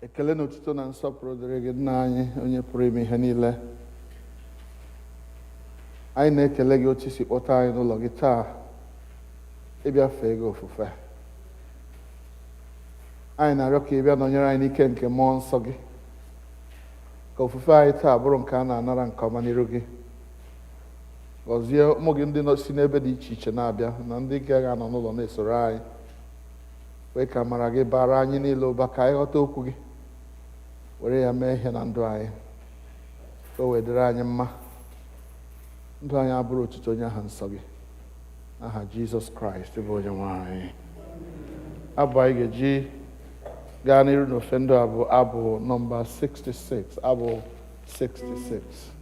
Ekele na otuto na nsọpụrụ dịrị gị nna anyị onye pụrụ ime ihe niile. Anyị na-ekele gị otu isi kpọta anyị n'ụlọ gị taa ịbịa fee gị ofufe. Anyị na-arịọ ka ị bịa nọnyere anyị n'ike nke mmụọ nsọ gị, ka ofufe anyị taa bụrụ nke a na-anara nke ọma n'iru gị. Gọzie ụmụ gị ndị si n'ebe dị iche iche na-abịa na ndị ga-anọ n'ụlọ na-esoro anyị. Wee ka amara gị bara anyị niile ụba, ka anyị ghọta okwu gị, were ya mee ihe na ndụ anyị, ka o wedịrị anyị mma. Ndụ anyị abụrụ otuto onye aha nsọ gị, aha Jizọs Kraịst bụ Onye-nwe anyị. Abụ anyị ga-eji gaa n'iru n'ofe ndụ a bụ abụ nọmba 66, abụ 66.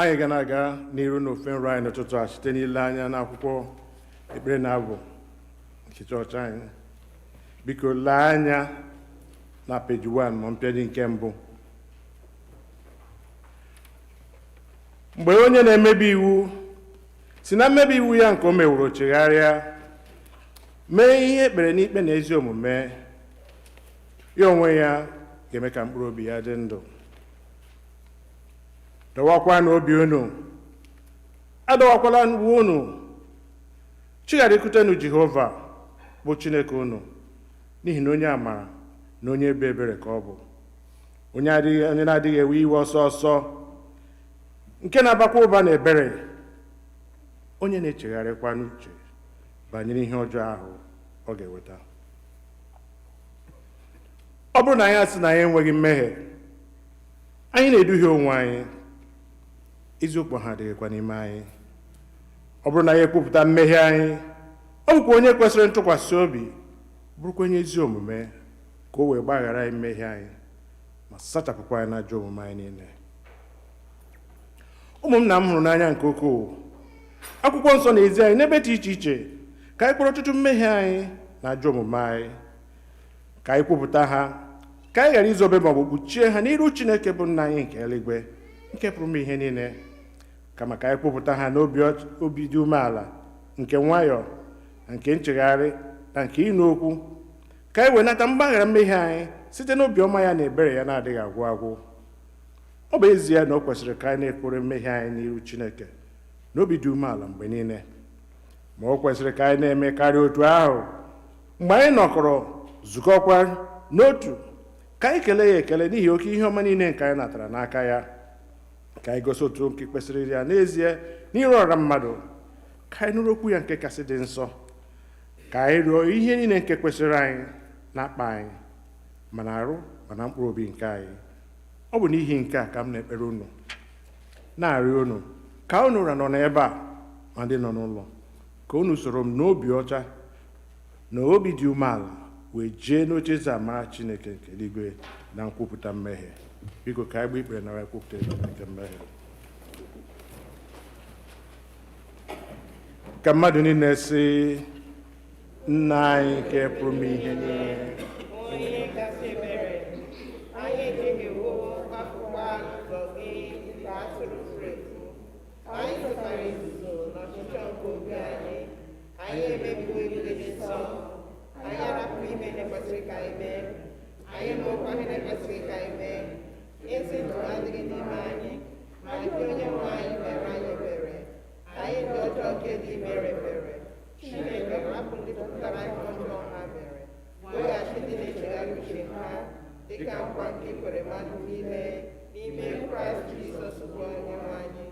anyị ga na-aga n'iru n'ofe nrọ anyị n'ụtụtụ a site n'ile anya n'akwụkwọ ekpere na abụ nke chọọchị anyị. Biko lee anya na peji 1 ma mpịadị nke mbụ. Mgbe onye na-emebi iwu si na mmebi iwu ya nke o meworo chegharịa mee ihe ekpere n'ikpe na ezi omume, ya onwe ya ga-eme ka mkpụrụ obi ya dị ndụ. Dọwakwa n'obi unu, adọwakwala uwe unu, chigharịkwutenụ Jehova bụ Chineke unu, n'ihi na onye amara na onye ebe ebere ka ọ bụ, onye na-adịghị ewe iwe ọsọ ọsọ, nke na-abakwa ụba na ebere, onye na-echegharịkwa n'uche banyere ihe ọjọọ ahụ ọ ga-eweta. Ọ bụrụ na anyị asị na anyị enweghị mmehie, anyị na-eduhie onwe anyị, eziokwu ha adịghịkwa n'ime anyị. Ọ bụrụ na anyị ekwupụta mmehie anyị, ọ bụkwa onye kwesịrị ntụkwasị obi, bụrụkwa onye ezi omume, ka o wee gbaghara anyị mmehie anyị ma sachapụkwa anyị n'ajọ omume anyị niile. Ụmụnna m hụrụ n'anya nke ukwuu, akwụkwọ nsọ na-ezi anyị n'ebe dị iche iche ka anyị kpọrọ ọtụtụ mmehie anyị na ajọ omume anyị, ka anyị kwupụta ha, ka anyị ghara izobe ma ọ bụ kpuchie ha n'iru Chineke bụ Nna anyị nke eluigwe, nke pụrụ ime ihe niile, kama ka anyị kwupụta ha n'obi dị umeala, nke nwayọọ, na nke nchegharị, na nke ịnụ okwu, ka anyị wenata mgbaghara mmehie anyị site n'obi ọma ya na ebere ya na-adịghị agwụ agwụ. Ọ bụ ezie na o kwesịrị ka anyị na-ekpere mmehie anyị n'iru Chineke n'obi dị umeala mgbe niile, ma o kwesịrị ka anyị na-eme karịa otu ahụ mgbe anyị nọkọrọ zukọkwa n'otu, ka anyị kelee ya ekele n'ihi oke ihe ọma niile nke anyị natara n'aka ya, ka anyị gosi otu nke kwesịrị ya n'ezie n'iru ọra mmadụ, ka anyị nụrụ okwu ya nke kasị dị nsọ, ka anyị rịọ ihe niile nke kwesịrị anyị na-akpa anyị, ma na arụ ma na mkpụrụ obi nke anyị. Ọ bụ n'ihi nke a ka m na-ekpere unu, na-arịọ unu ka unu nọ n'ebe a ma ndị nọ n'ụlọ, ka unu soro m n'obi ọcha na obi dị umeala wee jee n'ocheeze amara Chineke nke eluigwe na nkwupụta mmehie. Biko ka anyị gbaa ikpere na nkwupụta nke mmehie. Ka mmadụ niile sị, Nna anyị nke pụrụ ime ihe niile, onye kasị ebere, anyị ejeghịwo akwụkwọ ụzọ gị ka atụrụ furu efu. Anyị zụtara izuzo n'ọchịchọ nke obi anyị, anyị emebiwo iwu dị nsọ, anyị arapụrụ ime ihe kwesịrị ka anyị mee, anyị emekwa ihe kwesịrị ka anyị mee. Ezi ndụ adịghị n'ime anyị, ma gị Onye-nwe anyị mere anyị ebere. Anyị dị ọjọọ nke dị mere ebere. Chineke hapụ ndị pụtara ihe ọjọọ ha mere, weghachi ndị na-echegharị uche ha, dịka nkwa nke ikwere mmadụ niile n'ime Kraịst Jizọs bụ Onye-nwe anyị,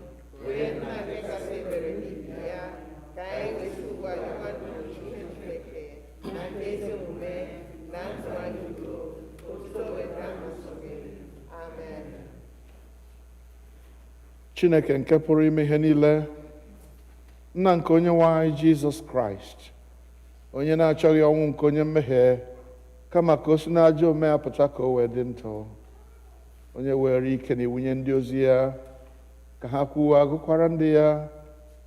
wee nna nke kasị ebere n'ibi ya, ka anyị weta ugbu a dịkwa ndụ ihe Chineke na nke ezi omume na ntụgharị udo, otuto weta nsọ gị. Amen. Chineke nke pụrụ ime ihe niile, Nna nke Onye-nwe anyị Jizọs Kraịst, onye na-achọghị ọnwụ nke onye mmehie, kama ka o si n'ajọ omume ya pụta ka o wee dị ndụ, onye were ike na iwunye ndị ozi ya ka ha kwuo agụkwara ndị ya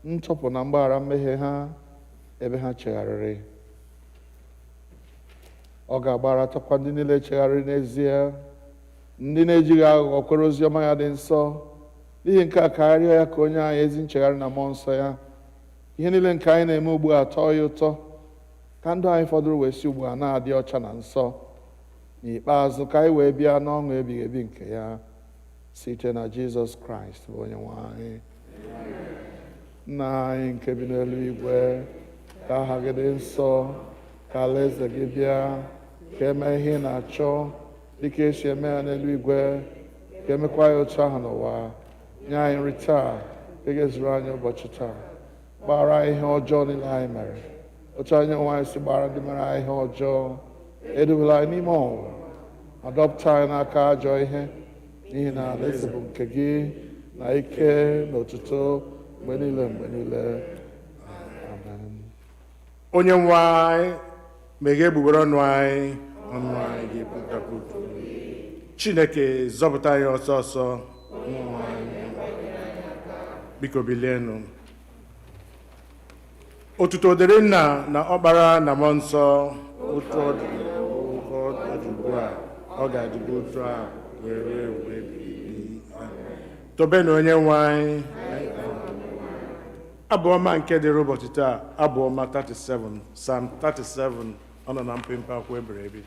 ntọpụ na mgbaghara mmehie ha ebe ha chegharịrị. Ọ ga-agbaratakwa ndị niile chegharịrị n'ezie, ndị na-ejighị aghụghọ kwere ozi ọma ya dị nsọ. N'ihi nke a ka arịọ ya ka onye anyị ezi nchegharị na mmụọ nsọ ya, ihe niile nke anyị na-eme ugbu a tọọ ya ụtọ, ka ndụ anyị fọdụrụ wee si ugbu a na-adị ọcha na nsọ, n'ikpeazụ ka anyị wee bịa n'ọṅụ ebighị ebi nke ya, site na Jizọs Kraịst bụ Onye-nwe anyị. Nna anyị nke bi n'eluigwe, ka aha gị dị nsọ, ka alaeze gị bịa, ka eme ihe ị na-achọ dịka esi eme ya n'eluigwe, ka emekwa ya otu ahụ n'ụwa. Nye anyị nri taa, ka ị ga-ezuru anyị ụbọchị taa. Gbaghara anyị ihe ọjọọ niile anyị mere, otu anyị onwe anyị si gbara ndị mere anyị ihe ọjọọ. Edubela anyị n'ime ọnwụnwa, ma dọpụta anyị n'aka ajọ ihe, n'ihi na alaeze bụ nke gị, na ike na otuto mgbe niile mgbe niile. Amen. Onye-nwe anyị, meghee egbugbere ọnụ anyị, ọnụ anyị ga-ekwupụta. Chineke zọpụta anyị ọsọ ọsọ. biko bilienụ. Otuto dịrị Nna na Ọkpara na Mmụọ Nsọ, otu ọ dị ugbu a, ọ ga-adịbu otu a were ebighị. Tobenụ Onye-nwe anyị. Abụ ọma nke dịrị ụbọchị taa, abụ ọma 37, Psalm 37, ọ nọ na mpempe akwụkwọ ebere ebi.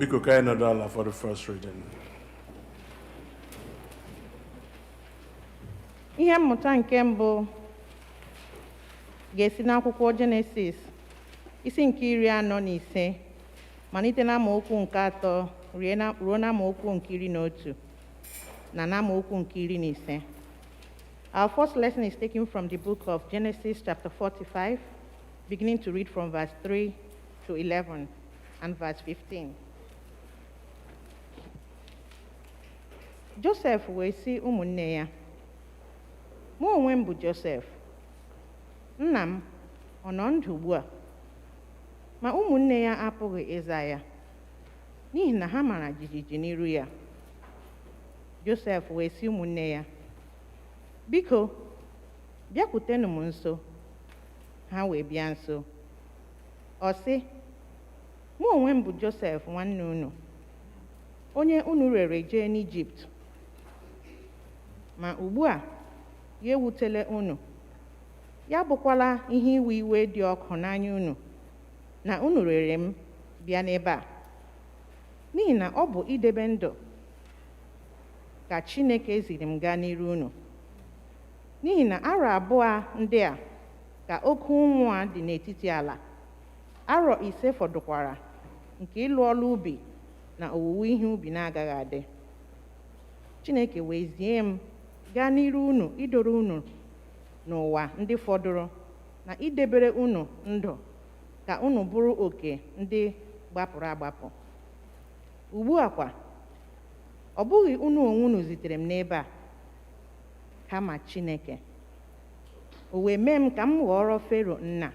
Biko ka anyị nọdụ ala for the first reading. Ihe mmụta nke mbụ ga-esi n'akwụkwọ Jenesis isi nke 45 malite n'amaokwu nke 3 ruo n'amaokwu nke 11 na n'amaokwu nke 15. Our first lesson is taken from the book of Genesis chapter 45, beginning to read from verse 3 to 11 and verse 15. Joseph wee sị ụmụnne ya, mụ onwe m bụ Joseph, nna m ọ nọ ndụ ugbu a? Ma ụmụnne ya apụghị ịza ya, n'ihi na ha mara jijiji n'iru ya. Joseph wee sị ụmụnne ya, biko bịakwutenụ m nso. Ha wee bịa nso. Ọ sị, mụ onwe m bụ Joseph nwanne unu, onye unu rere jee n'Ijipt. Ma ugbu a ya ewutele unu, ya bụkwala ihe iwe iwe dị ọkụ n'anya unu na unu rere m bịa n'ebe a, n'ihi na ọ bụ idebe ndụ ka Chineke ziri m gaa n'iru unu. N'ihi na arọ abụọ ndị a ka oke ụnwụ a dị n'etiti ala, arọ 5 fọdụkwara nke ịlụ ọrụ ubi na owuwe ihe ubi na-agaghị adị. Chineke wee zie m gaa n'iru unu idoro unu n'ụwa ndị fọdụrụ na idebere unu ndụ ka unu bụrụ oke ndị gbapụrụ agbapụ. Ugbu a kwa, ọ bụghị unu onwe unu zitere m n'ebe a, kama Chineke. O wee mee m ka m ghọrọ Fero nna,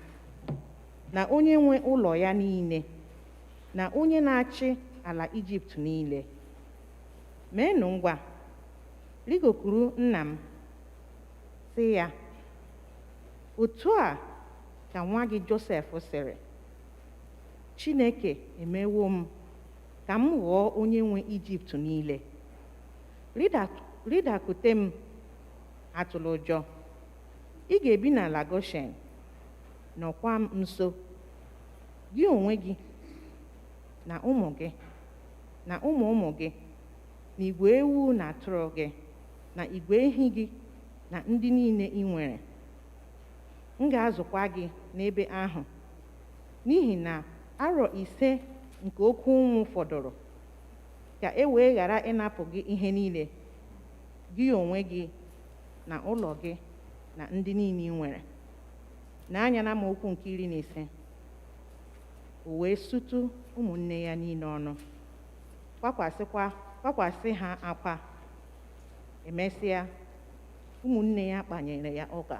na onye nwe ụlọ ya niile, na onye na-achị ala Ijipt niile. Meenụ ngwa, rigokuru nna m, sị ya, otu a ka nwa gị Josef sịrị, Chineke emewo m ka m ghọọ onye nwe Ijipt niile. Rịdakute m, atụla ụjọ. Ị ga-ebi n'ala Goshen, nọkwa m nso, gị onwe gị na ụmụ gị na ụmụ ụmụ gị, na igwe ewu na atụrụ gị, na igwe ehi gị, na ndị niile ị nwere. M ga-azụkwa gị n'ebe ahụ, n'ihi na arọ 5 nke oke ụnwụ fọdụrụ, ka e wee ghara ịnapụ gị ihe niile, gị onwe gị na ụlọ gị na ndị niile ị nwere. N'anya na amaokwu nke 15, o wee sutu ụmụnne ya niile ọnụ, kwakwasị ha akwa. Emesịa, ụmụnne ya kpanyere ya ụka.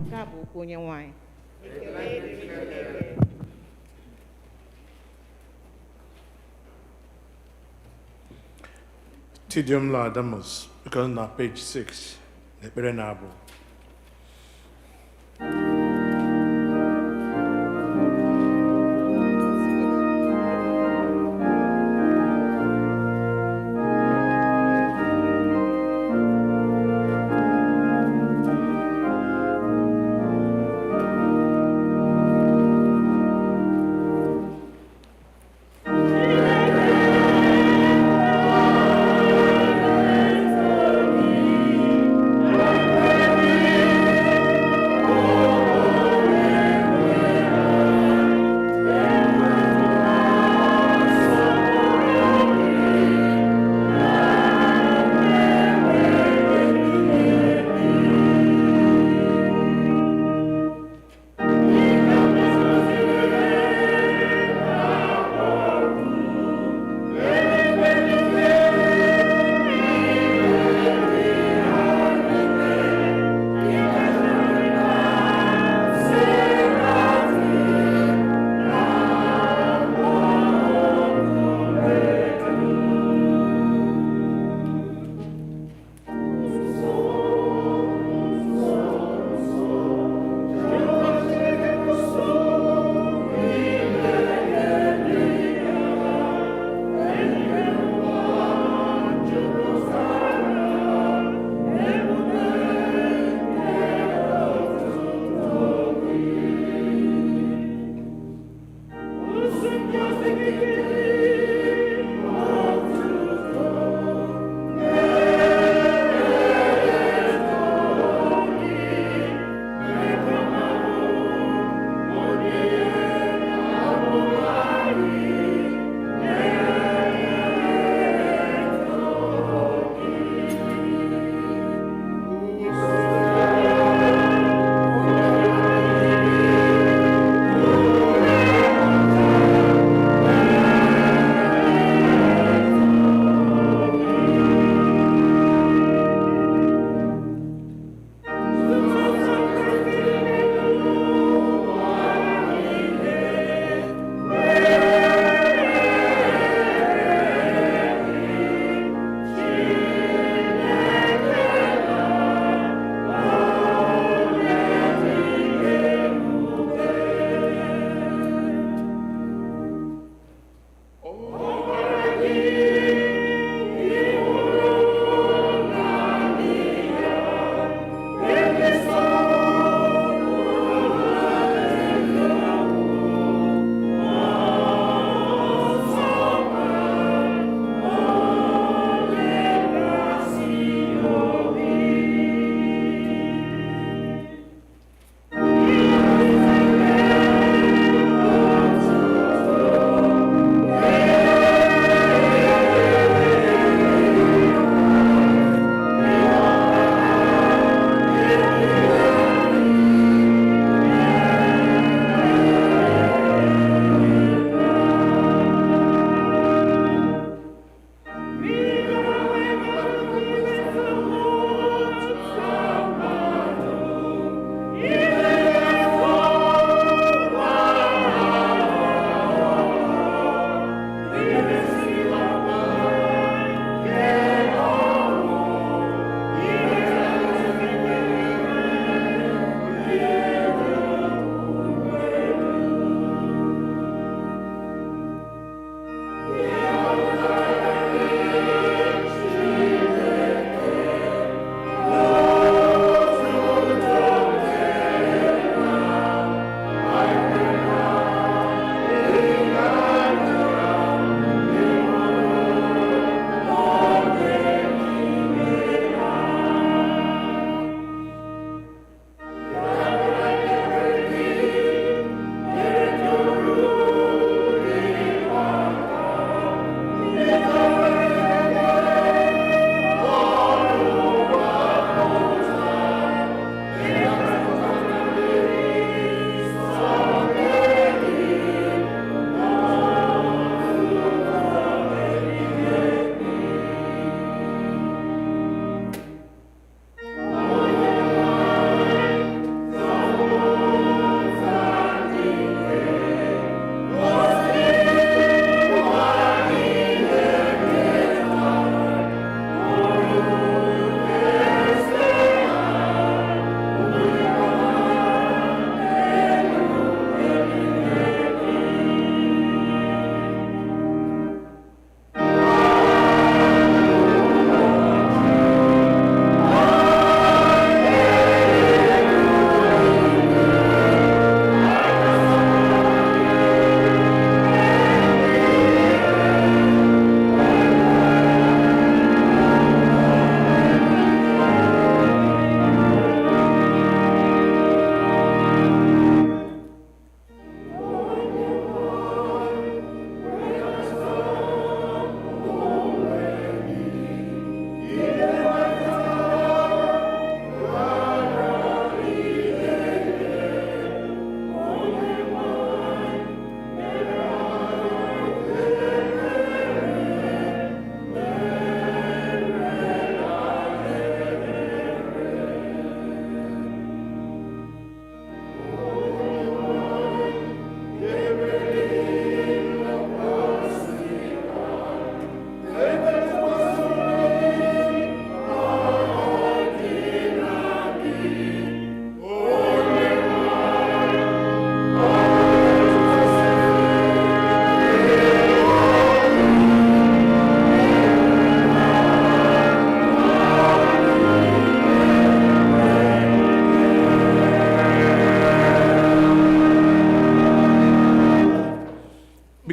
Nke a bụ okwu Onye-nwe anyị. Deum Laudamus, because na page 6, Ekpere na-abụ.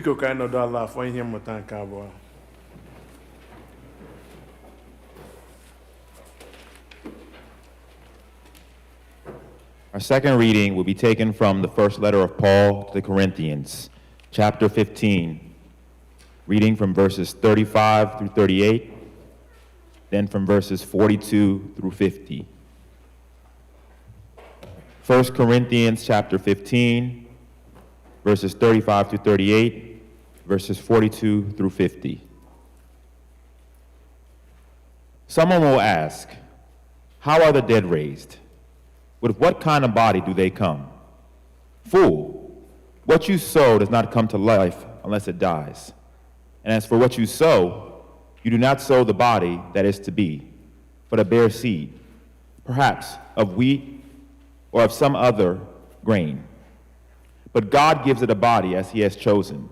Biko ka anyị nọdụ ala afọ ihe mmụta nke abụọ. Our second reading will be taken from the first letter of Paul to the Corinthians, chapter 15, reading from verses 35 through 38, then from verses 42 through 50. 1 Corinthians chapter 15, verses 35 through 38, verses 42 through 50. Someone will ask, how are the dead raised? With what kind of body do they come? Fool, what you sow does not come to life unless it dies. And as for what you sow, you do not sow the body that is to be, but a bare seed, perhaps of wheat or of some other grain. But God gives it a body as he has chosen,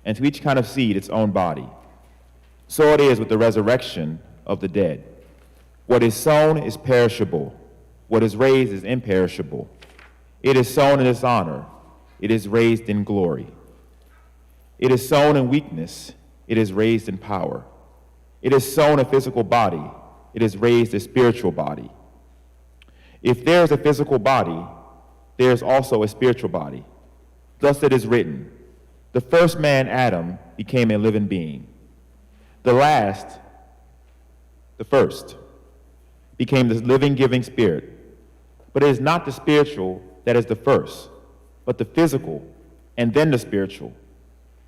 and to each kind of seed its own body. So it is with the resurrection of the dead. What is sown is perishable. What is raised is imperishable. It is sown in dishonor. It is raised in glory. It is sown in weakness. It is raised in power. It is sown a physical body. It is raised a spiritual body. If there is a physical body, there is also a spiritual body. Thus it is written, the first man, Adam, became a living being. The first, became the living, giving spirit. But it is not the spiritual that is the first, but the physical, and then the spiritual.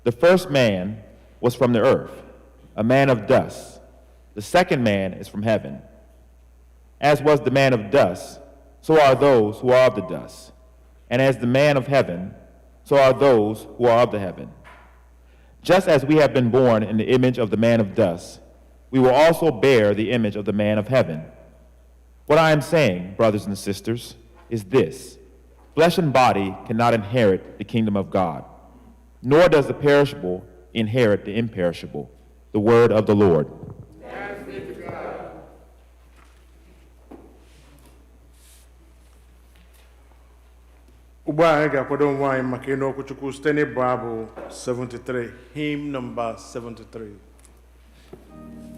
The first man was from the earth, a man of dust. The second man is from heaven. As was the man of dust, so are those who are of the dust. And as the man of heaven, so are those who are of the heaven. Just as we have been born in the image of the man of dust, we will also bear the image of the man of heaven. What I am saying, brothers and sisters, is this: flesh and body cannot inherit the kingdom of God, nor does the perishable inherit the imperishable. The word of the Lord. Thanks be to God. Ugbu a anyị ga-akwado onwe anyị maka ịnụ okwu Chukwu site n'ịbụ abụ 73, hymn number 73. Thank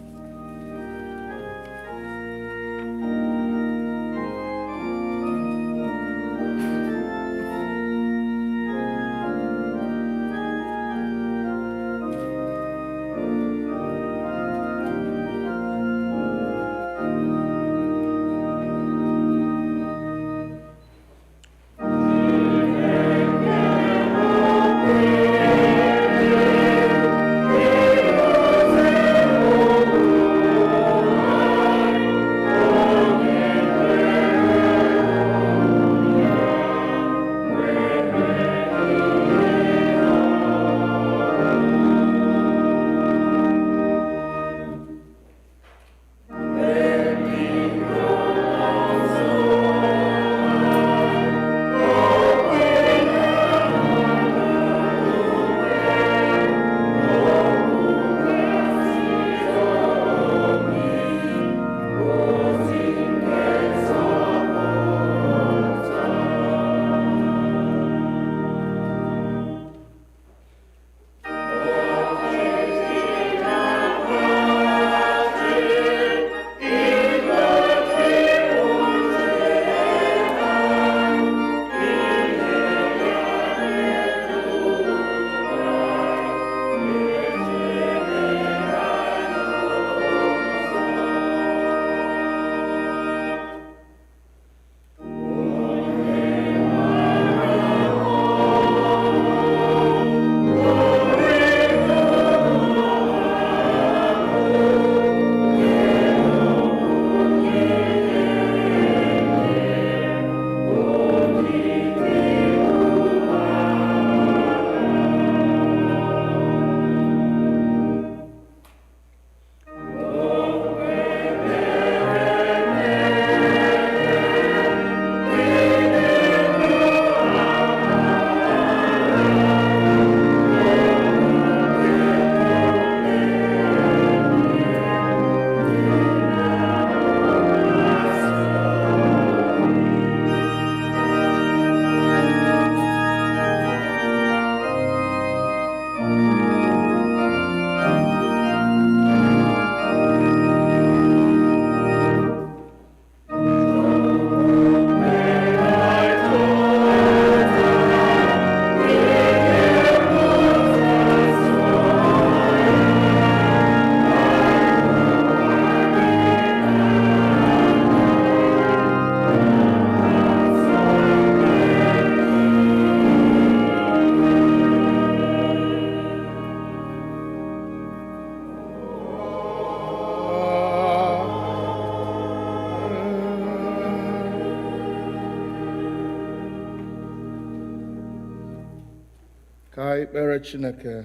Ka anyị kpere Chineke.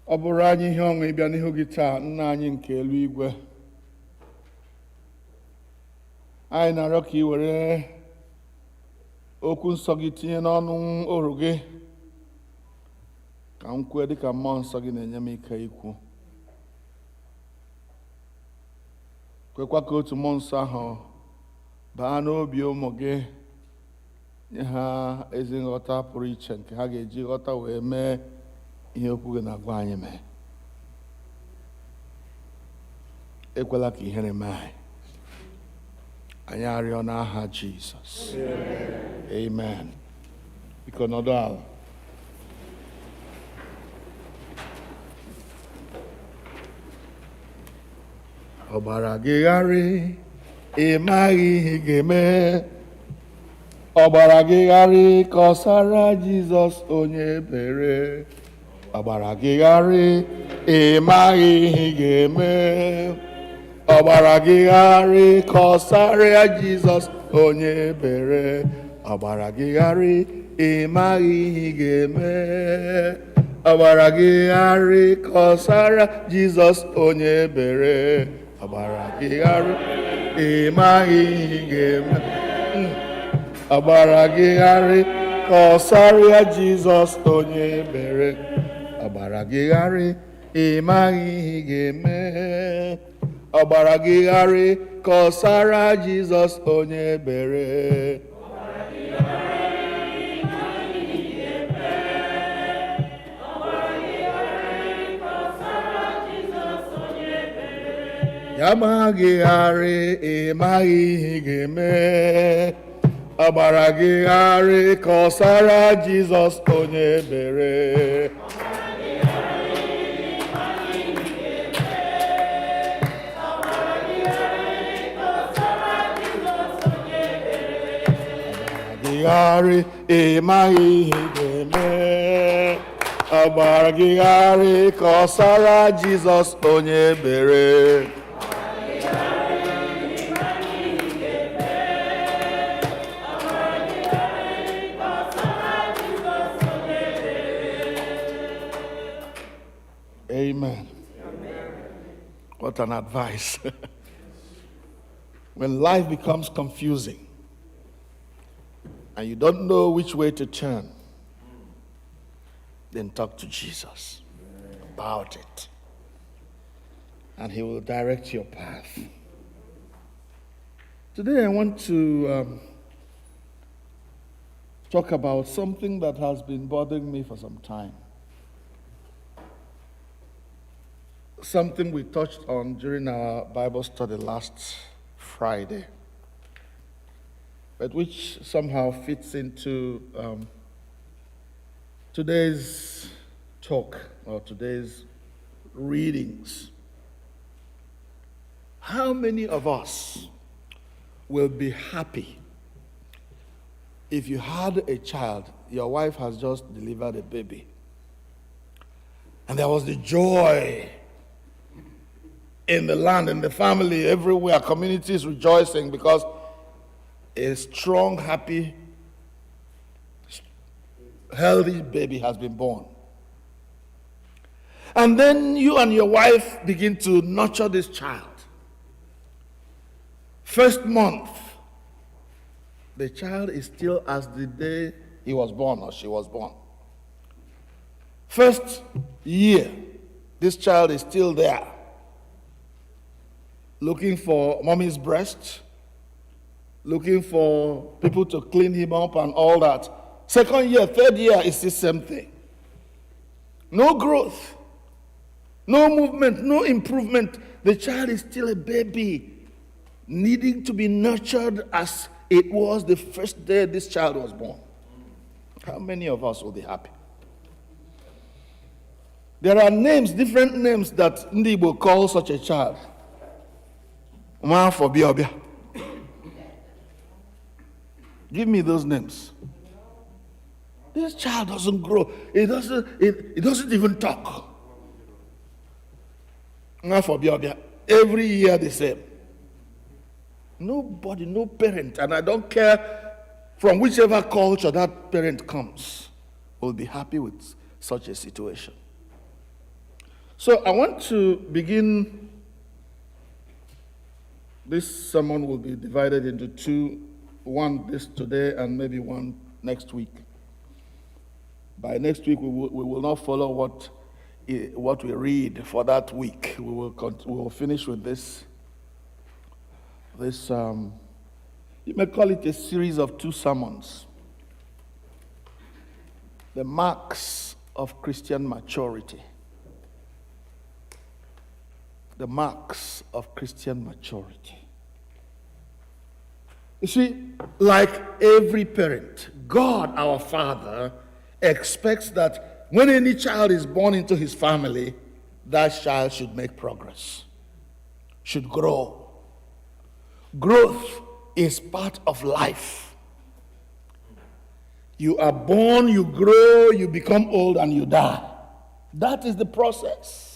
Ọ bụrụ anyị ihe ọṅụ ịbịa n'ihu gị taa, nna anyị nke eluigwe, anyị na-arịọ ka ị were okwu nsọ gị tinye n'ọnụ oru gị, ka m kwue dịka mmụọ nsọ gị na-enye m ike ikwu. Kwekwa ka otu mmụọ nsọ ahụ baa n'obi ụmụ gị, nye ha ezi nghọta pụrụ iche nke ha ga-eji ghọta wee mee ihe okwu gị na-agwa anyị mee. Ekwela ka ihere mee anyị. Anyị arịọ n'aha Jizọs. Amen. Biko nọdụ ala. Ọgbara gị gharị, ị maghị ihe ị ga-eme. Ọgbara gị gharị ka ọsara Jizọs onye ebere. Ọgbara gị gharị, ị maghị ihe ị ga-eme. Ọgbara gị gharị ka ọsara Jizọs onye ebere. Ọgbara gị gharị, ị maghị ihe ị ga-eme. Ọgbara gị gharị ka ọsara Jizọs onye ebere. Ọgbara gị gharị, ị maghị ihe ị ga-eme. Ọgbara gị gharị ka ọsara Jizọs onye ebere. Ọgbara gị gharị, ị maghị ihe ị ga-eme. Ọgbara gị gharị ka ọsara Jizọs onye ebere. Ya maghị gharị, ị maghị ihe ị ga-eme. Ọgbara gị gharị ka ọsara Jizọs onye ebere. Gharị, ị maghị ihe ị ga-eme. Ọgbara gị gharị ka ọsara Jizọs onye ebere. Amen. What an advice. When life becomes confusing and you don't know which way to turn, then talk to Jesus about it, and he will direct your path. Today I want to talk about something that has been bothering me for some time. Something we touched on during our Bible study last Friday, but which somehow fits into today's talk or today's readings. How many of us will be happy if you had a child, your wife has just delivered a baby, and there was the joy in the land, in the family, everywhere, communities rejoicing because a strong, happy, healthy baby has been born. And then you and your wife begin to nurture this child. First month, the child is still as the day he was born or she was born. First year, this child is still there, looking for mommy's breast, looking for people to clean him up and all that. Second year, third year, it's the same thing. No growth, no movement, no improvement. The child is still a baby, needing to be nurtured as it was the first day this child was born. How many of us will be happy? There are names, different names that Ndi Igbo call such a child. Give me those names. This child doesn't grow. It doesn't even talk. Every year the same. Nobody, no parent, and I don't care from whichever culture that parent comes, will be happy with such a situation. So I want to begin. This sermon will be divided into two, one this today and maybe one next week. By next week, we will not follow what we read for that week. We will finish with this. You may call it a series of two sermons. The marks of Christian maturity. The marks of Christian maturity. You see, like every parent, God, our Father, expects that when any child is born into his family, that child should make progress, should grow. Growth is part of life. You are born, you grow, you become old, and you die. That is the process.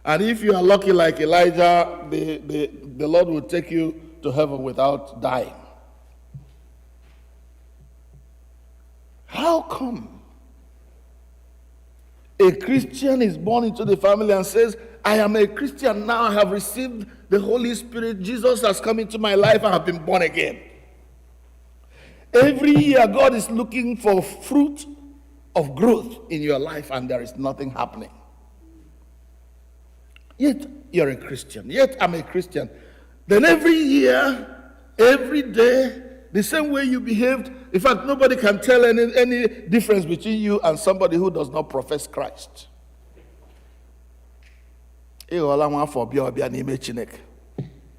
And if you are lucky like Elijah, the Lord will take you to heaven without dying. How come a Christian is born into the family and says, I am a Christian now, I have received the Holy Spirit, Jesus has come into my life, I have been born again? Every year, God is looking for fruit of growth in your life, and there is nothing happening. Yet, you're a Christian. Yet, I'm a Christian. Then every year, every day, the same way you behaved, in fact, nobody can tell any difference between you and somebody who does not profess Christ.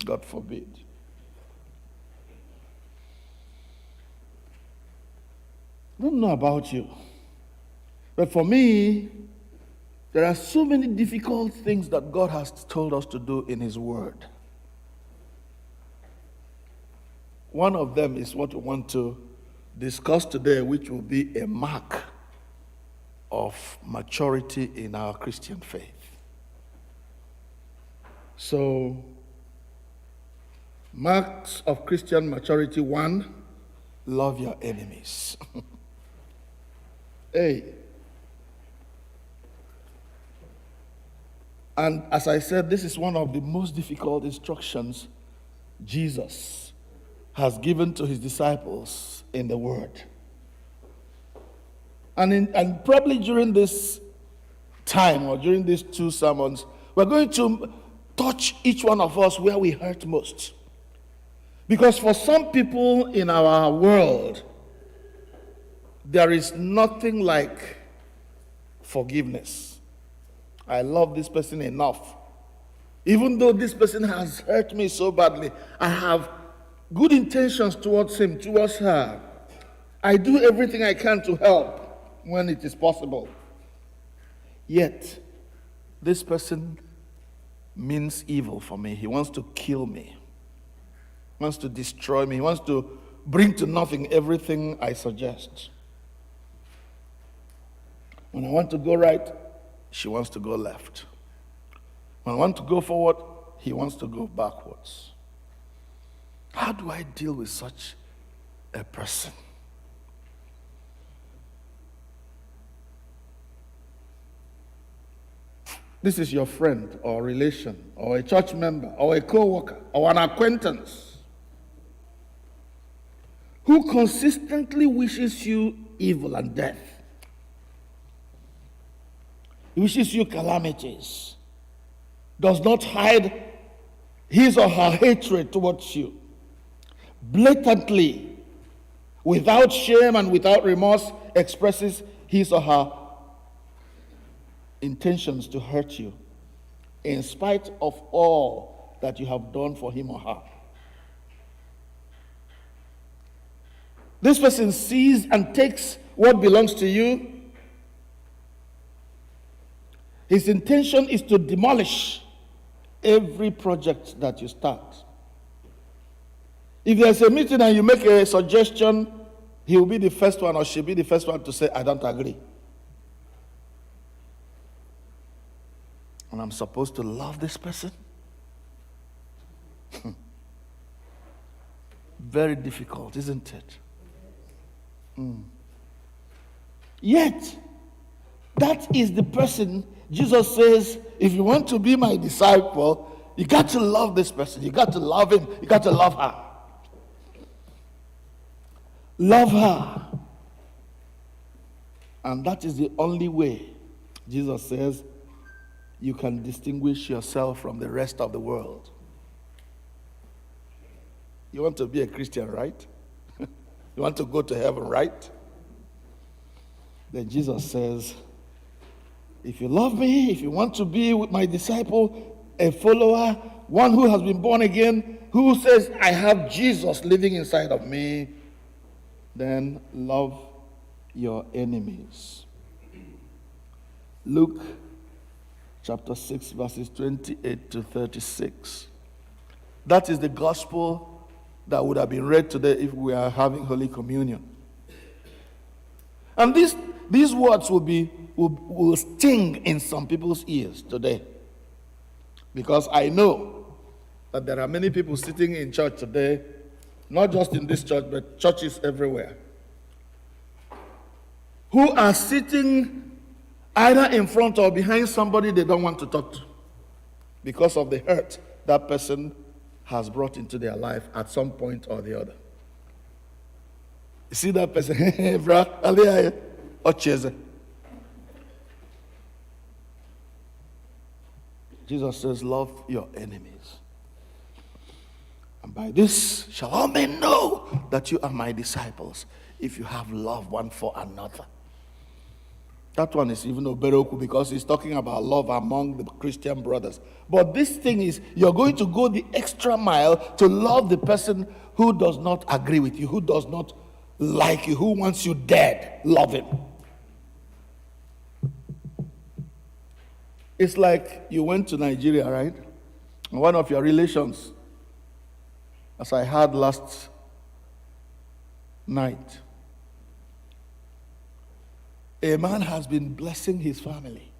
God forbid. I don't know about you, but for me, there are so many difficult things that God has told us to do in His Word. One of them is what we want to discuss today, which will be a mark of maturity in our Christian faith. So, marks of Christian maturity: 1, love your enemies. Hey. And as I said, this is one of the most difficult instructions Jesus has given to his disciples in the Word. And probably during this time, or during these two sermons, we're going to touch each one of us where we hurt most. Because for some people in our world, there is nothing like forgiveness. I love this person enough. Even though this person has hurt me so badly, I have good intentions towards him, towards her. I do everything I can to help when it is possible. Yet, this person means evil for me. He wants to kill me. He wants to destroy me. He wants to bring to nothing everything I suggest. When I want to go right, she wants to go left. When I want to go forward, he wants to go backwards. How do I deal with such a person? This is your friend or relation or a church member or a co-worker or an acquaintance who consistently wishes you evil and death. He wishes you calamities, does not hide his or her hatred towards you, blatantly, without shame and without remorse, expresses his or her intentions to hurt you, in spite of all that you have done for him or her. This person sees and takes what belongs to you. His intention is to demolish every project that you start. If there's a meeting and you make a suggestion, he will be the first one or she'll be the first one to say, I don't agree. And I'm supposed to love this person? Very difficult, isn't it? Yet, that is the person Jesus says, if you want to be my disciple, you got to love this person. You got to love him. You got to love her. Love her. And that is the only way, Jesus says, you can distinguish yourself from the rest of the world. You want to be a Christian, right? You want to go to heaven, right? Then Jesus says, if you love me, if you want to be with my disciple, a follower, one who has been born again, who says, I have Jesus living inside of me, then love your enemies. Luke chapter 6, verses 28 to 36. That is the gospel that would have been read today if we are having Holy Communion. And these words will sting in some people's ears today. Because I know that there are many people sitting in church today, not just in this church, but churches everywhere, who are sitting either in front or behind somebody they don't want to talk to because of the hurt that person has brought into their life at some point or the other. You see that person, Jesus says, love your enemies. And by this shall all men know that you are my disciples, if you have love one for another. That one is even Oberoku because he's talking about love among the Christian brothers. But this thing is, you're going to go the extra mile to love the person who does not agree with you, who does not like you, who wants you dead. Love him. It's like you went to Nigeria, right? And one of your relations, as I heard last night, a man has been blessing his family.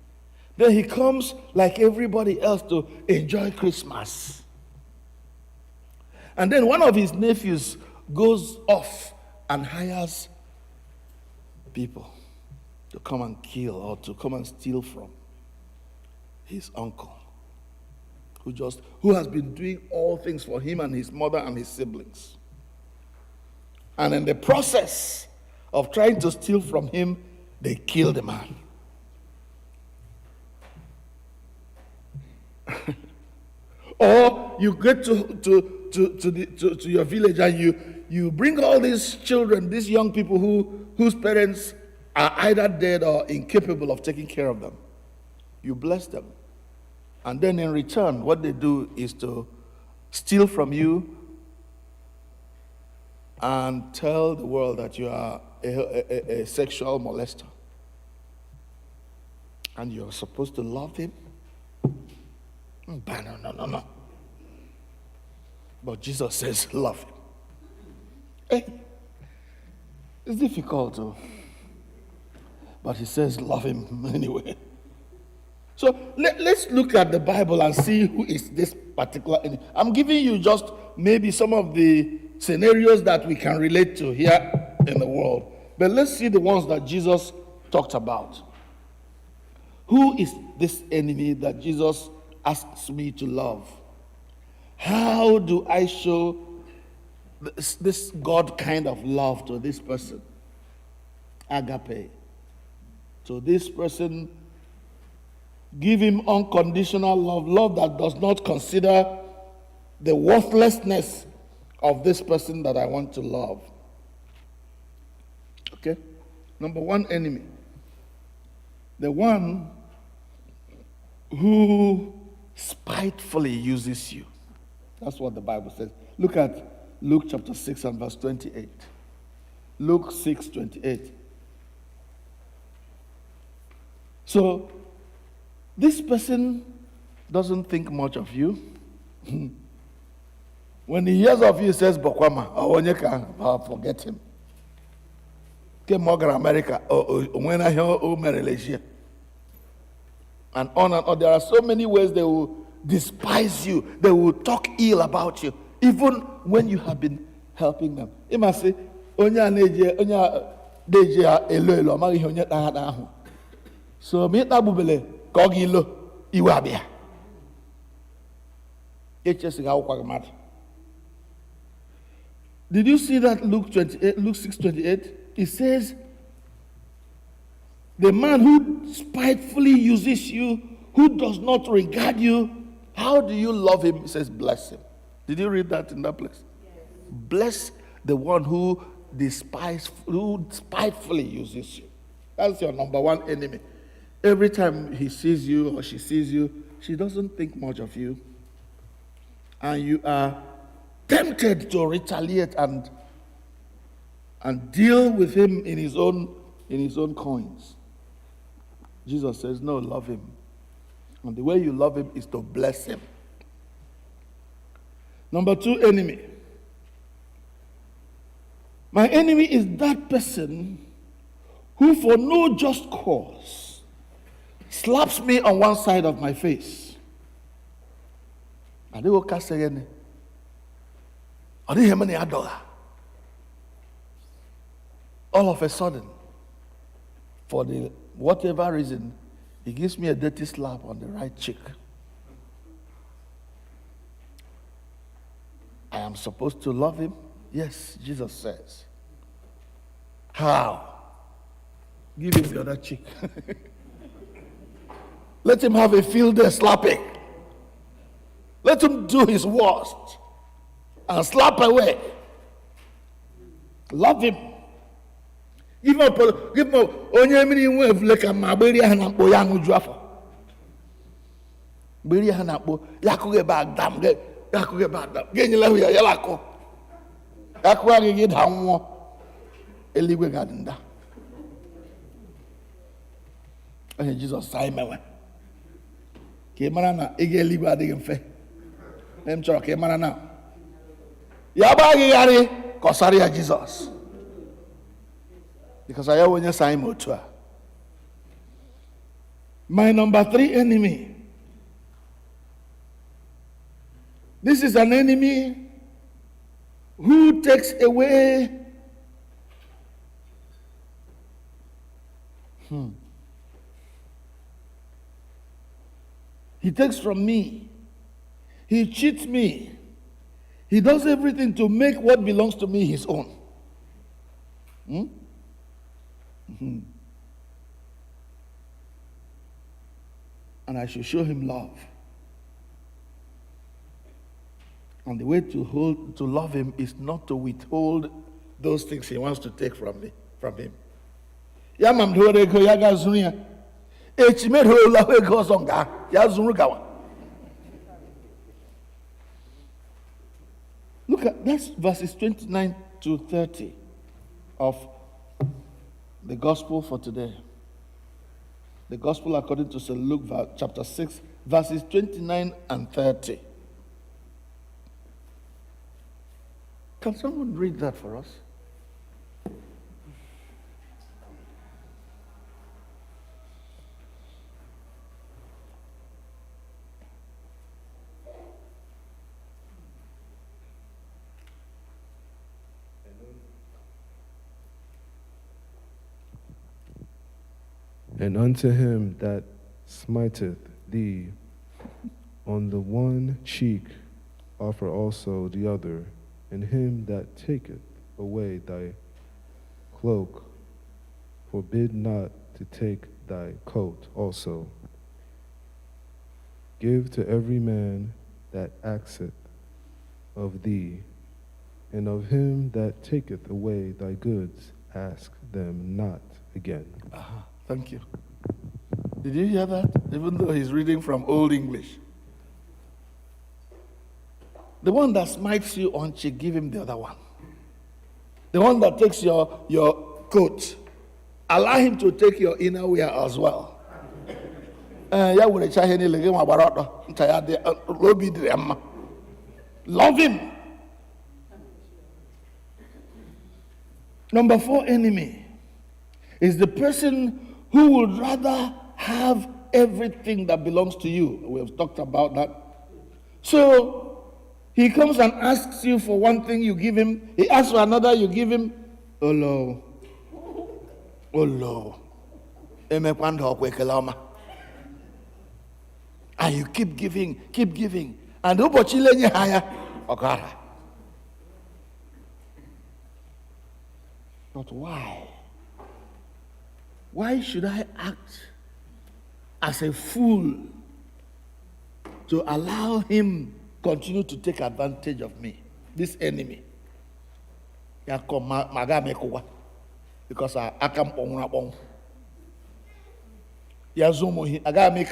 Then he comes like everybody else to enjoy Christmas. And then one of his nephews goes off and hires people to come and kill or to come and steal from his uncle, who has been doing all things for him and his mother and his siblings. And in the process of trying to steal from him, they kill the man. Or you get to your village and you bring all these children, these young people whose parents are either dead or incapable of taking care of them. You bless them. And then in return, what they do is to steal from you and tell the world that you are a sexual molester. And you're supposed to love him? No. But Jesus says, love him. Hey, it's difficult, but he says, love him anyway. So let's look at the Bible and see who is this particular enemy. I'm giving you just maybe some of the scenarios that we can relate to here in the world. But let's see the ones that Jesus talked about. Who is this enemy that Jesus asks me to love? How do I show this God kind of love to this person? Agape. To this person, give him unconditional love that does not consider the worthlessness of this person that I want to love. Okay? Number one enemy. The one who spitefully uses you. That's what the Bible says. Look at Luke chapter 6 and verse 28. Luke 6:28. So, this person doesn't think much of you. When he hears of you, he says, Bokwama, forget him. America, when I hear and on. There are so many ways they will despise you. They will talk ill about you, even when you have been helping them. It must say, onye deje elo amaghị ihe onye kpagha ahụ. So me tabubele ka ọ ga-ilo iwe abịa. Echesighị akwụkwọ gị mmadụ. Did you see that Luke 6:28? It says, the man who spitefully uses you, who does not regard you, how do you love him? It says, bless him. Did you read that in that place? Yes. Bless the one who spitefully uses you. That's your number one enemy. Every time he sees you or she sees you, she doesn't think much of you. And you are tempted to retaliate and deal with him in his own coins. Jesus says, no, love him. And the way you love him is to bless him. Number two enemy. My enemy is that person who for no just cause slaps me on one side of my face. And they will cast again. All of a sudden, for whatever reason, he gives me a dirty slap on the right cheek. I am supposed to love him? Yes, Jesus says. How? Give him the other cheek. Let him have a field day slapping. Let him do his worst and slap away. Love him. Give him onye mmiri nwe evleka ma gberi ha na mkpo ya ṅụju afọ. Gberi ha na mkpo ya kụghị ebe agdam ya kụghị ebe agdam genyela hu ya ya lakọ. Ya kụghị gị da nwụọ eluigwe ga nda. Onye Jizọs sai mewe. Ka ị mara na ị ga eluigwe adịghị mfe. M chọrọ ka ị mara na ya gbaghịgharị kọsara ya Jizọs. Because I only say motua. My number three enemy. This is an enemy who takes away He takes from me. He cheats me. He does everything to make what belongs to me his own. And I should show him love. And the way to love him is not to withhold those things he wants to take from him. Ya mam do ego ya ga zuru ya. Echi me do la ego zonga ya zuru gawa. Look at that's verses 29 to 30 of the gospel for today. The gospel according to St. Luke chapter 6, verses 29 and 30. Can someone read that for us? And unto him that smiteth thee on the one cheek, offer also the other, and him that taketh away thy cloak, forbid not to take thy coat also. Give to every man that asketh of thee, and of him that taketh away thy goods, ask them not again. Thank you. Did you hear that? Even though he's reading from Old English. The one that smites you on cheek, give him the other one. The one that takes your coat, allow him to take your inner wear as well. Love him. Number 4 enemy is the person who would rather have everything that belongs to you. We have talked about that. So He comes and asks you for one thing, you give him. He asks for another, you give him. Oh, no. Oh, no. And you keep giving. And higher. But why? Why should I act as a fool to allow him continue to take advantage of me, this enemy? Because I come on. I gotta make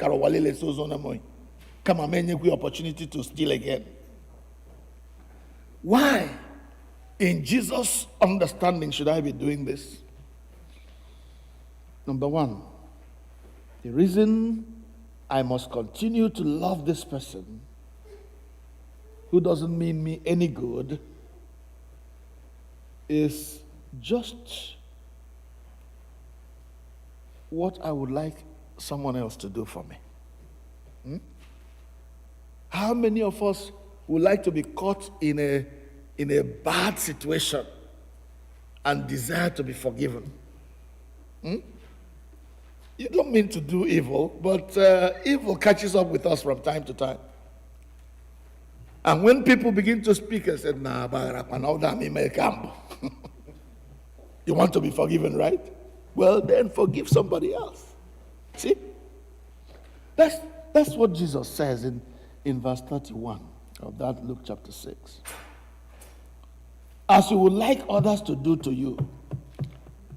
a walele so zona moi. Come on, man, you opportunity to steal again. Why, in Jesus' understanding, should I be doing this? Number one, the reason I must continue to love this person who doesn't mean me any good is just what I would like someone else to do for me. How many of us would like to be caught in a bad situation and desire to be forgiven? You don't mean to do evil, but evil catches up with us from time to time. And when people begin to speak, I said, nah, you want to be forgiven, right? Well, then forgive somebody else. See? That's what Jesus says in verse 31 of that Luke chapter 6. As you would like others to do to you,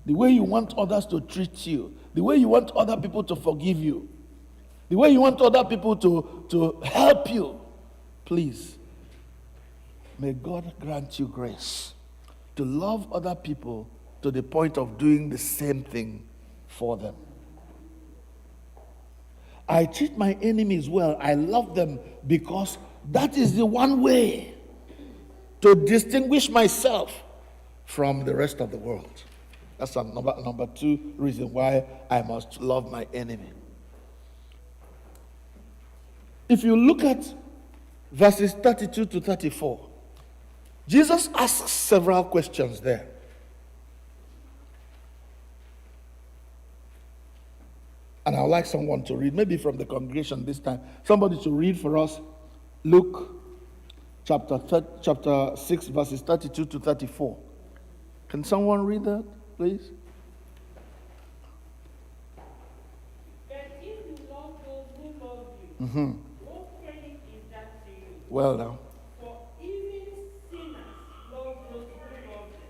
the way you want others to treat you, the way you want other people to forgive you, the way you want other people to help you, please, may God grant you grace to love other people to the point of doing the same thing for them. I treat my enemies well. I love them because that is the one way to distinguish myself from the rest of the world. That's number two reason why I must love my enemy. If you look at verses 32 to 34, Jesus asks several questions there. And I would like someone to read, maybe from the congregation this time, somebody to read for us Luke chapter 6, verses 32 to 34. Can someone read that, please? But if you love those who love you, what credit is that to you? Well now. For even sinners love those who love them.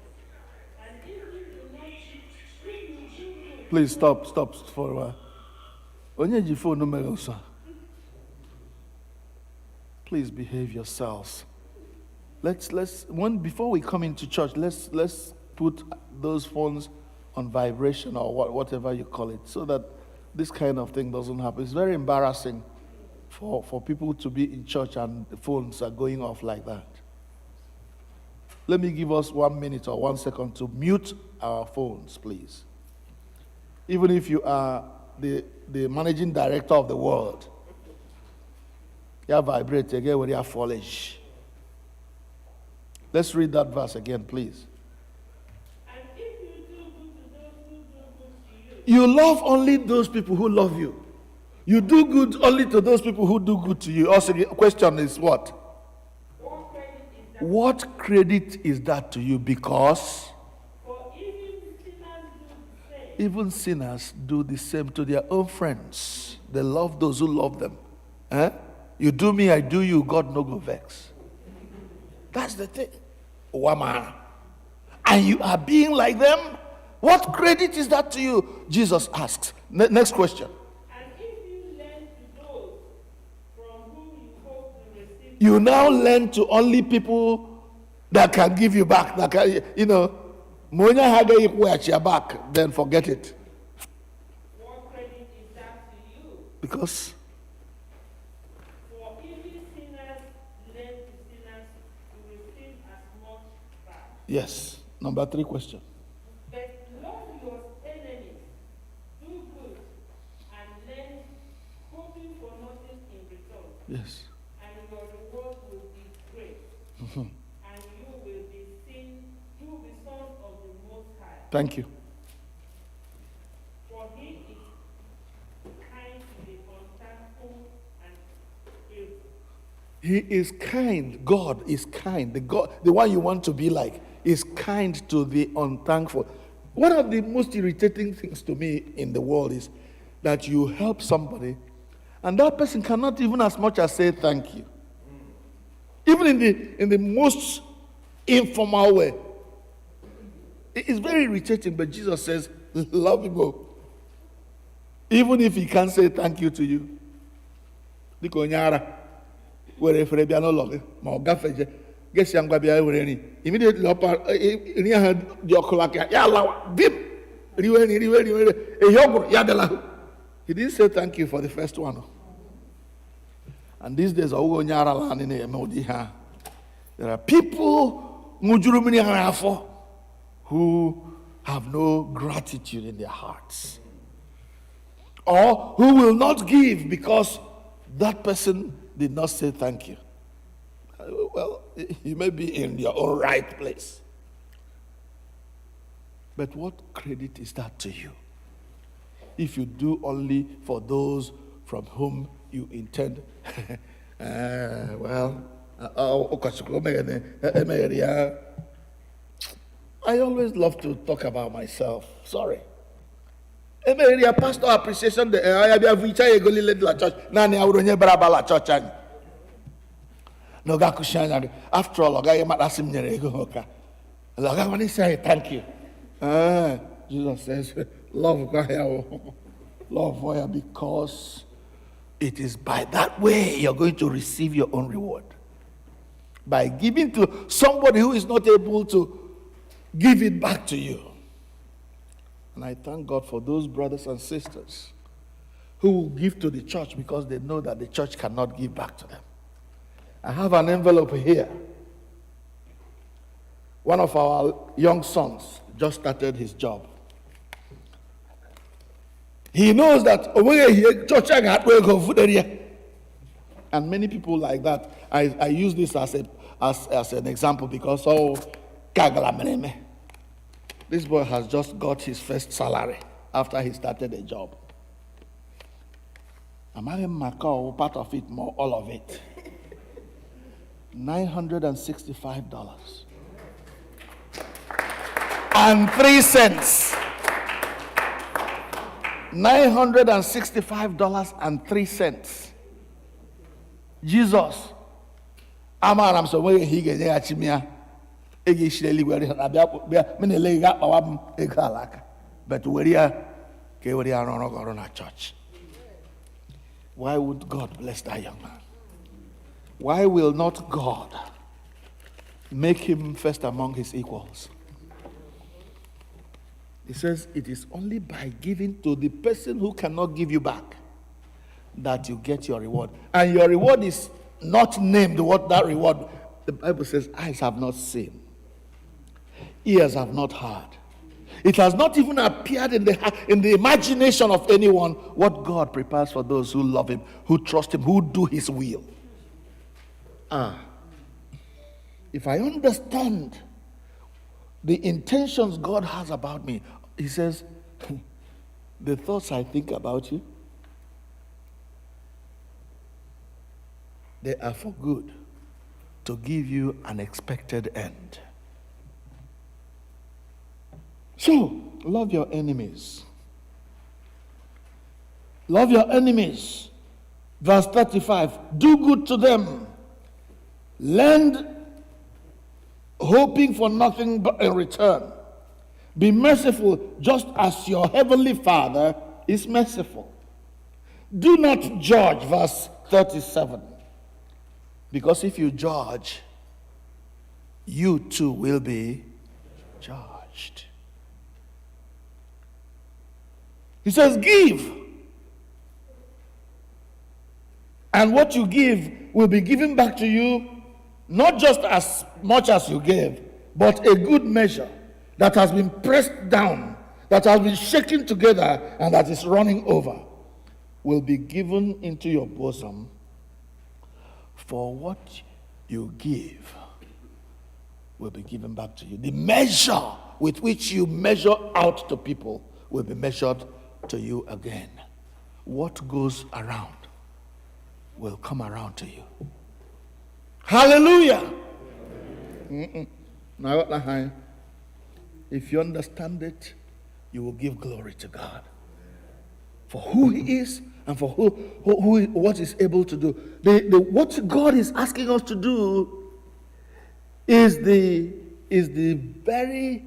And if you do not cheat, Please stop for a while. Please behave yourselves. Before we come into church, let's put those phones on vibration or whatever you call it, so that this kind of thing doesn't happen. It's very embarrassing for people to be in church and the phones are going off like that. Let me give us 1 minute or 1 second to mute our phones, please. Even if you are the managing director of the world, you vibrate again with your foliage. Let's read that verse again, please. and if you do good to those who do good to you, You love only those people who love you. You do good only to those people who do good to you. Also, the question is what? what credit is that What credit is that to you? Because for even sinners do the same to their own friends. They love those who love them. You do me, I do you, God no go vex. That's the thing. Woman. And you are being like them? What credit is that to you? Jesus asks. Next question. And if you lend to those from whom you hope to receive, You now lend to only people that can give you back. That can, Monya Haga equate your back, then forget it. what credit is that to you? Because For even sinners lend to sinners to receive as much back. yes. Number 3 question. But love your enemies, do good, and lend, hoping for nothing in return, Yes. and your reward will be great. Thank you. For he is kind to the unthankful and ill. He is kind. God is kind. The one you want to be like, is kind to the unthankful. One of the most irritating things to me in the world is that you help somebody and that person cannot even as much as say thank you. Even in the most informal way. It's very irritating, but Jesus says, love people. Even if he can't say thank you to you. Diko nyara, were efere bia no log, ma o gafeje, gesi angwa bia were ni. Immediately ni ha di okolaka, ya lawa, bim. Riwe, e yogurt, ya de la. He didn't say thank you for the first one. And these days, there are people who have no gratitude in their hearts, or who will not give because that person did not say thank you. Well, you may be in your own right place, but what credit is that to you if you do only for those from whom you intend? I always love to talk about myself. Sorry. Pastor appreciation the church. After all, when he say thank you. Jesus says, love because it is by that way you're going to receive your own reward. By giving to somebody who is not able to give it back to you. And I thank God for those brothers and sisters who will give to the church because they know that the church cannot give back to them. I have an envelope here. One of our young sons just started his job. He knows that church and many people like that. I use this as an example because this boy has just got his first salary after he started a job. I'm having Macau, part of it, more all of it. $965 and 3 cents. $965 and 3 cents. Jesus. Amaram so when he get there chimia. Egi shireli where abia me le ga pawam egalaka. But where ke where no na church. Why would God bless that young man? Why will not God make him first among his equals? He says it is only by giving to the person who cannot give you back that you get your reward. And your reward is not named what that reward. The Bible says eyes have not seen, ears have not heard. It has not even appeared in the imagination of anyone what God prepares for those who love him, who trust him, who do his will. If I understand the intentions God has about me, he says, the thoughts I think about you, they are for good, to give you an expected end. So, love your enemies. Love your enemies. Verse 35, do good to them. Lend, hoping for nothing but in return. Be merciful just as your heavenly Father is merciful. Do not judge, verse 37. Because if you judge, you too will be judged. He says, give. And what you give will be given back to you, not just as much as you gave, but a good measure that has been pressed down, that has been shaken together, and that is running over, will be given into your bosom. For what you give will be given back to you. The measure with which you measure out to people will be measured to you again. What goes around will come around to you. Hallelujah. Now, if you understand it, you will give glory to God for who He is and for what He's able to do. What God is asking us to do is the very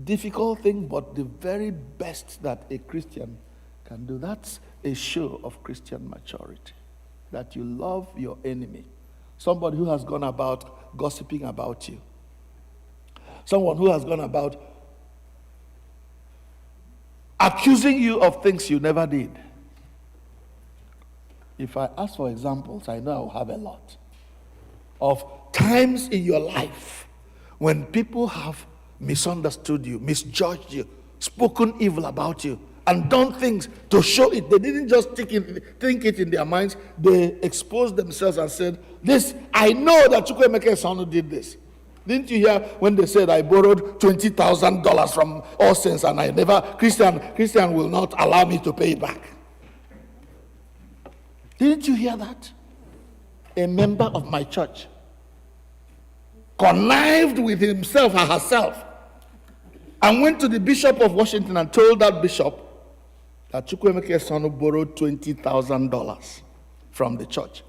difficult thing, but the very best that a Christian can do. That's a show of Christian maturity, that you love your enemy. Somebody who has gone about gossiping about you. Someone who has gone about accusing you of things you never did. If I ask for examples, I know I'll have a lot of times in your life when people have misunderstood you, misjudged you, spoken evil about you, and done things to show it. They didn't just think it in their minds. They exposed themselves and said, "This, I know that Chukwuemeka Sonu did this." Didn't you hear when they said, "I borrowed $20,000 from all saints and I never, Christian will not allow me to pay it back"? Didn't you hear that? A member of my church connived with himself or herself and went to the Bishop of Washington and told that bishop that Chukwuemeka Sonu borrowed $20,000 from the church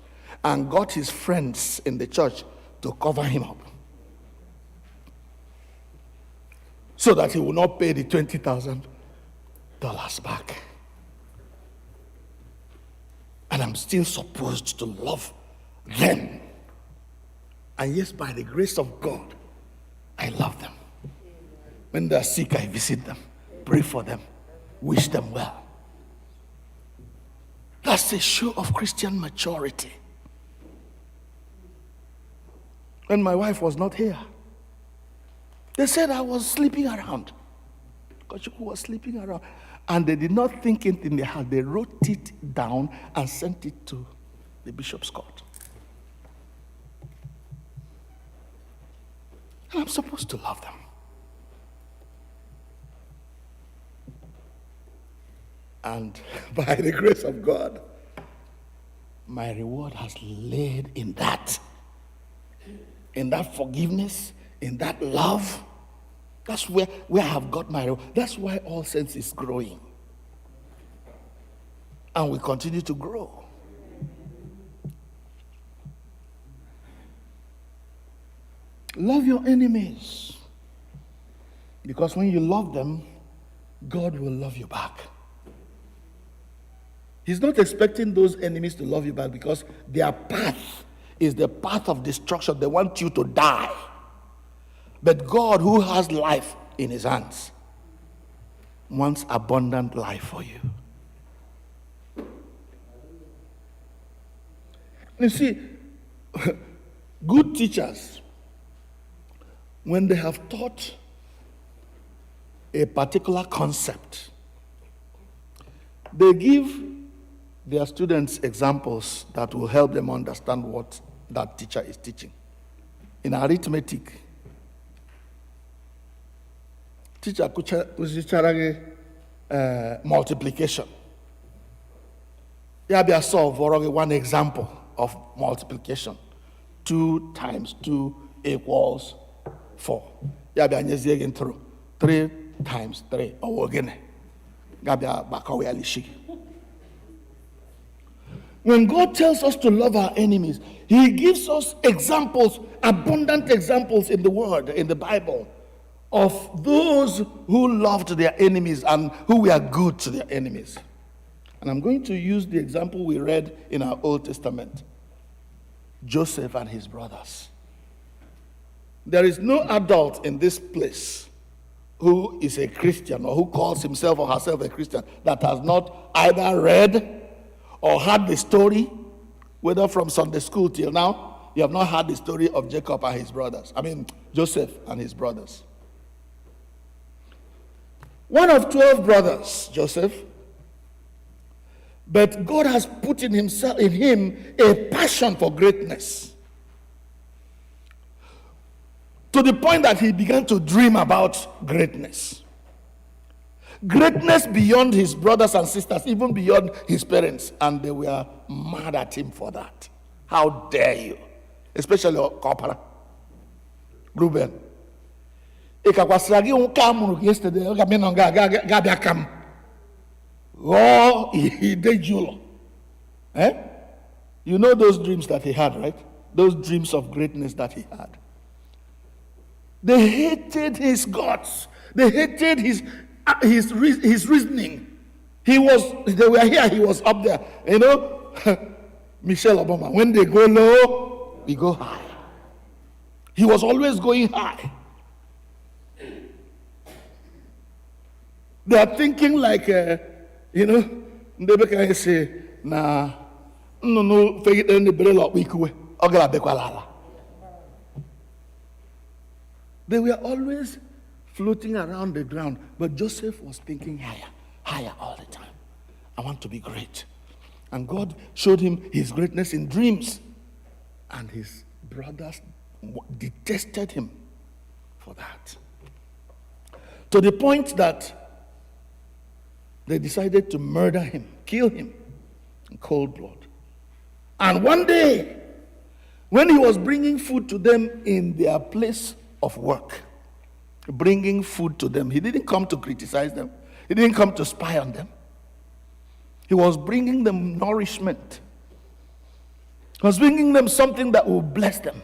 and got his friends in the church to cover him up so that he will not pay the $20,000 back. And I'm still supposed to love them. And yes, by the grace of God, I love them. When they're sick, I visit them, pray for them, wish them well. That's a show of Christian maturity. When my wife was not here, they said I was sleeping around. Kochuku was sleeping around. And they did not think it in their heart. They wrote it down and sent it to the bishop's court. And I'm supposed to love them. And by the grace of God, my reward has laid in that forgiveness, in that love. That's where I have got my reward. That's why All Saints is growing. And we continue to grow. Love your enemies. Because when you love them, God will love you back. He's not expecting those enemies to love you back because their path is the path of destruction. They want you to die. But God, who has life in his hands, wants abundant life for you. You see, good teachers, when they have taught a particular concept, they give their students examples that will help them understand what that teacher is teaching. In arithmetic, teacher kuzichara multiplication. Yeah, be solve one example of multiplication. 2 times 2 equals 4. Yeah, be anyezi again through 3 times 3. Oh, again. Gabia bakawe alishi. When God tells us to love our enemies, he gives us examples, abundant examples in the Word, in the Bible, of those who loved their enemies and who were good to their enemies. And I'm going to use the example we read in our Old Testament, Joseph and his brothers. There is no adult in this place who is a Christian or who calls himself or herself a Christian that has not either read or heard the story, whether from Sunday school till now, you have not heard the story of Jacob and his brothers. Joseph and his brothers. One of 12 brothers, Joseph, but God has put in him a passion for greatness. to the point that he began to dream about greatness. Greatness beyond his brothers and sisters, even beyond his parents. And they were mad at him for that. How dare you? Especially Kopara. Reuben. Yesterday, you know those dreams that he had, right? Those dreams of greatness that he had. They hated his gods. They hated his reasoning. They were here, he was up there. You know, Michelle Obama, when they go low, we go high. He was always going high. They are thinking like, you know, they can say, nah, no, fake it in the brain of Ikue. They were always floating around the ground, but Joseph was thinking higher all the time. I want to be great. And God showed him his greatness in dreams. And his brothers detested him for that. To the point that they decided to murder him, kill him in cold blood. And one day, when he was bringing food to them in their place of work, bringing food to them, he didn't come to criticize them. He didn't come to spy on them. He was bringing them nourishment. He was bringing them something that will bless them.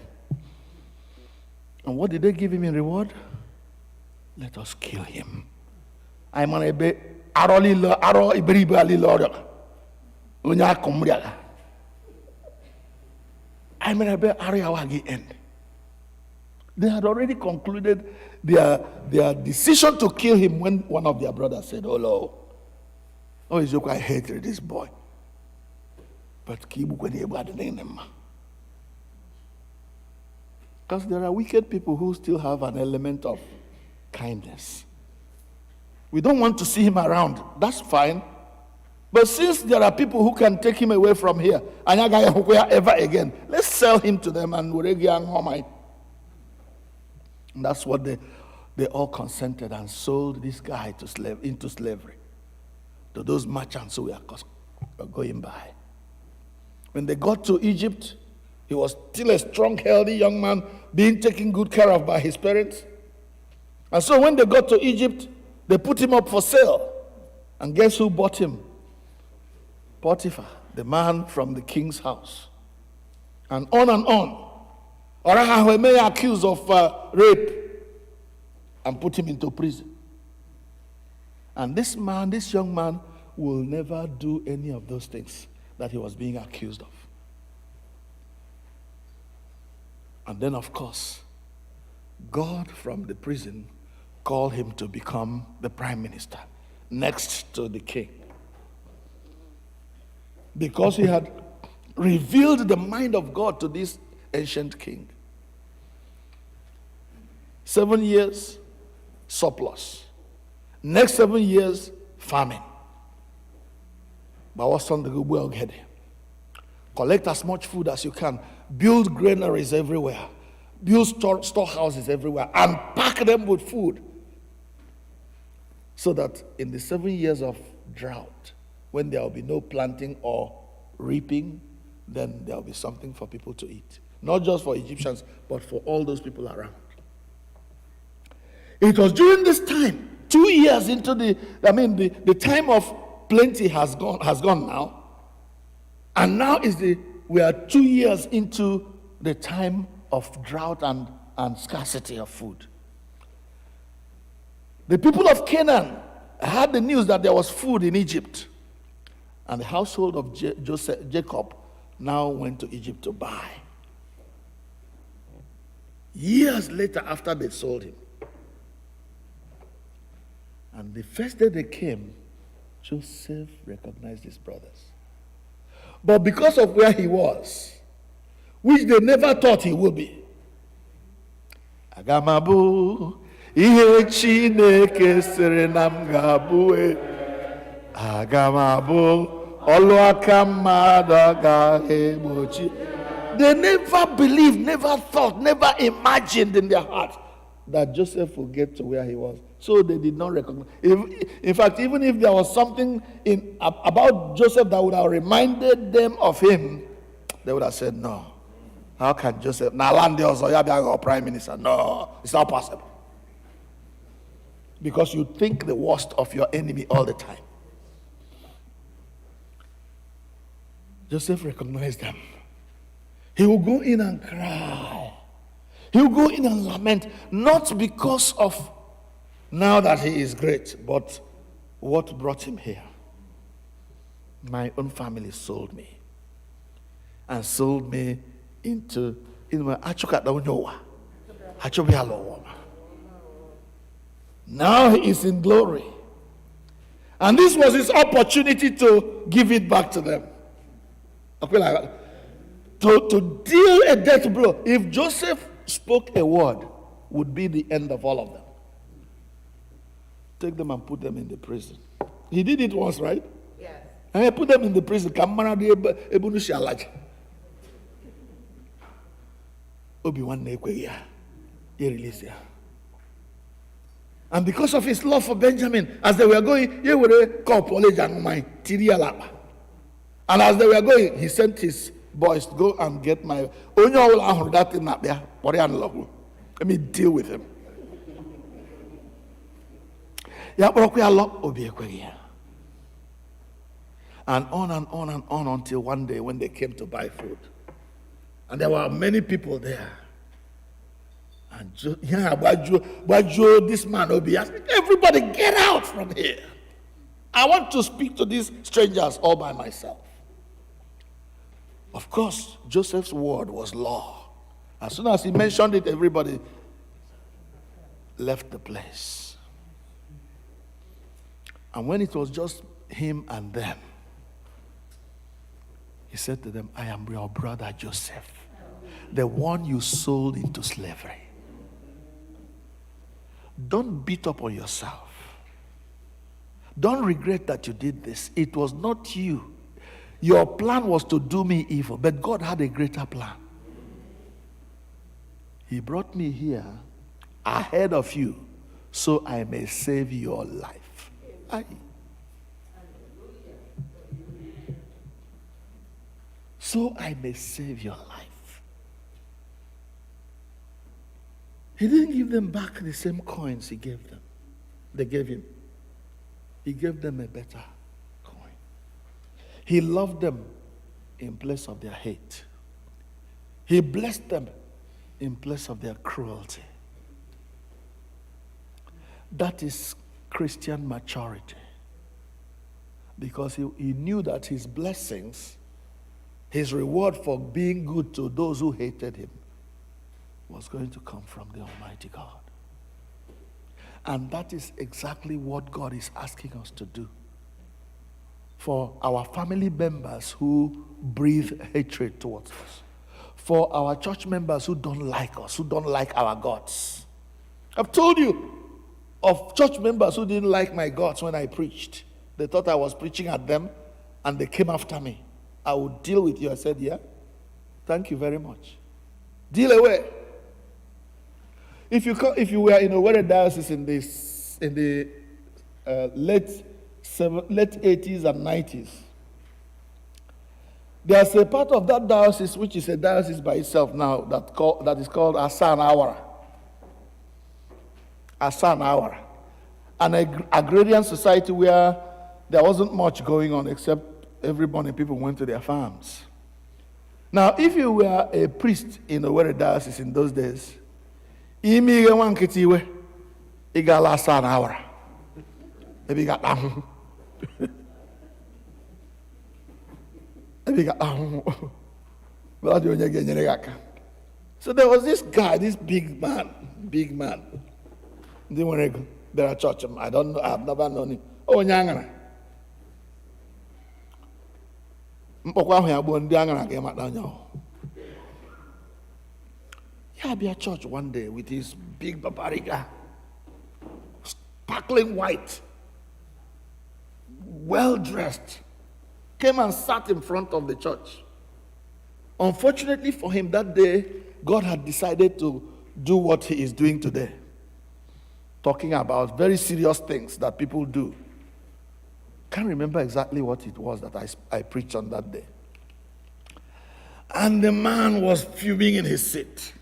And what did they give him in reward? Let us kill him. I'm on a bit. They had already concluded their decision to kill him when one of their brothers said, "Oh Lord, oh Izoku, I hated this boy, but because there are wicked people who still have an element of kindness. We don't want to see him around. That's fine. But since there are people who can take him away from here, ever again, let's sell him to them and and that's what they all consented and sold this guy into slavery to those merchants who were going by. When they got to Egypt, he was still a strong, healthy young man being taken good care of by his parents. And so when they got to Egypt, they put him up for sale. And guess who bought him? Potiphar, the man from the king's house. And on. Oraha may accused of rape and put him into prison. And this young man, will never do any of those things that he was being accused of. And then, of course, God from the prison called him to become the prime minister next to the king. Because he had revealed the mind of God to this ancient king. 7 years, surplus. Next 7 years, famine. Collect as much food as you can. Build granaries everywhere. Build storehouses everywhere. And pack them with food. So that in the 7 years of drought, when there will be no planting or reaping, then there will be something for people to eat. Not just for Egyptians, but for all those people around. It was during this time, 2 years into the time of plenty has gone now. And now we are 2 years into the time of drought and scarcity of food. The people of Canaan had the news that there was food in Egypt. And the household of Jacob now went to Egypt to buy. Years later, after they sold him. And the first day they came, Joseph recognized his brothers. But because of where he was, which they never thought he would be, Agamabu, ihe Chineke sịrị na m ga-abụ Agamabu, olu aka mmadụ ga-egbochi. they never believed, never thought, never imagined in their heart that Joseph would get to where he was. So they did not recognize. In fact, even if there was something about Joseph that would have reminded them of him, they would have said, no. How can Joseph, or prime minister? No, it's not possible. Because you think the worst of your enemy all the time. Joseph recognized them. He will go in and cry. He will go in and lament, not because of now that he is great, but what brought him here. My own family sold me. And sold me into now he is in glory. And this was his opportunity to give it back to them. To deal a death blow. If Joseph spoke a word, would be the end of all of them. Take them and put them in the prison. He did it once, right? Yes. And he put them in the prison. And because of his love for Benjamin, as they were going, and as they were going, he sent his boys to go and get my. Let me deal with him. And on and on and on until one day when they came to buy food. And there were many people there. And this man will be asking, everybody get out from here. I want to speak to these strangers all by myself. Of course, Joseph's word was law. As soon as he mentioned it, everybody left the place. And when it was just him and them, he said to them, I am your brother Joseph, the one you sold into slavery. Don't beat up on yourself. Don't regret that you did this. It was not you. Your plan was to do me evil, but God had a greater plan. He brought me here ahead of you so I may save your life. So I may save your life. He didn't give them back the same coins he gave them. They gave him. He gave them a better coin. He loved them in place of their hate. He blessed them in place of their cruelty. That is Christian maturity. Because he knew that his blessings, his reward for being good to those who hated him, was going to come from the Almighty God. And that is exactly what God is asking us to do. For our family members who breathe hatred towards us. For our church members who don't like us, who don't like our gods. I've told you of church members who didn't like my gods when I preached. They thought I was preaching at them and they came after me. I would deal with you. I said, yeah, thank you very much. Deal away. If you were in a Owerri diocese in the late 80s and 90s, there's a part of that diocese which is a diocese by itself now that is called Asan Awara. Asan Awara. An agrarian society where there wasn't much going on except every morning people went to their farms. Now, if you were a priest in the Owerri diocese in those days, maybe you got last an hour. Maybe you got down. Maybe you got down. So there was this guy, this big man. There are church. I don't know. I've never known him. Oh, Nyangara. He had a church one day with his big babariga, sparkling white, well dressed, came and sat in front of the church. Unfortunately for him, that day, God had decided to do what he is doing today. Talking about very serious things that people do. Can't remember exactly what it was that I preached on that day. And the man was fuming in his seat.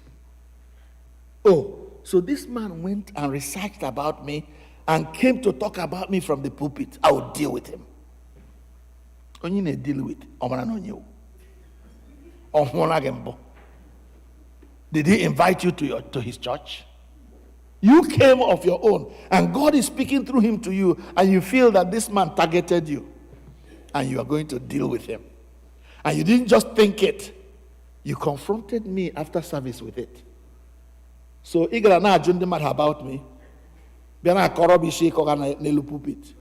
Oh, so this man went and researched about me and came to talk about me from the pulpit. I would deal with him. Onye na-deal with Omara Nonyo. Did he invite you to his church? You came of your own, and God is speaking through him to you, and you feel that this man targeted you, and you are going to deal with him. And you didn't just think it, you confronted me after service with it. So, Igala na ajun the matter about me. Biana korobi shi koga nelu pulpit.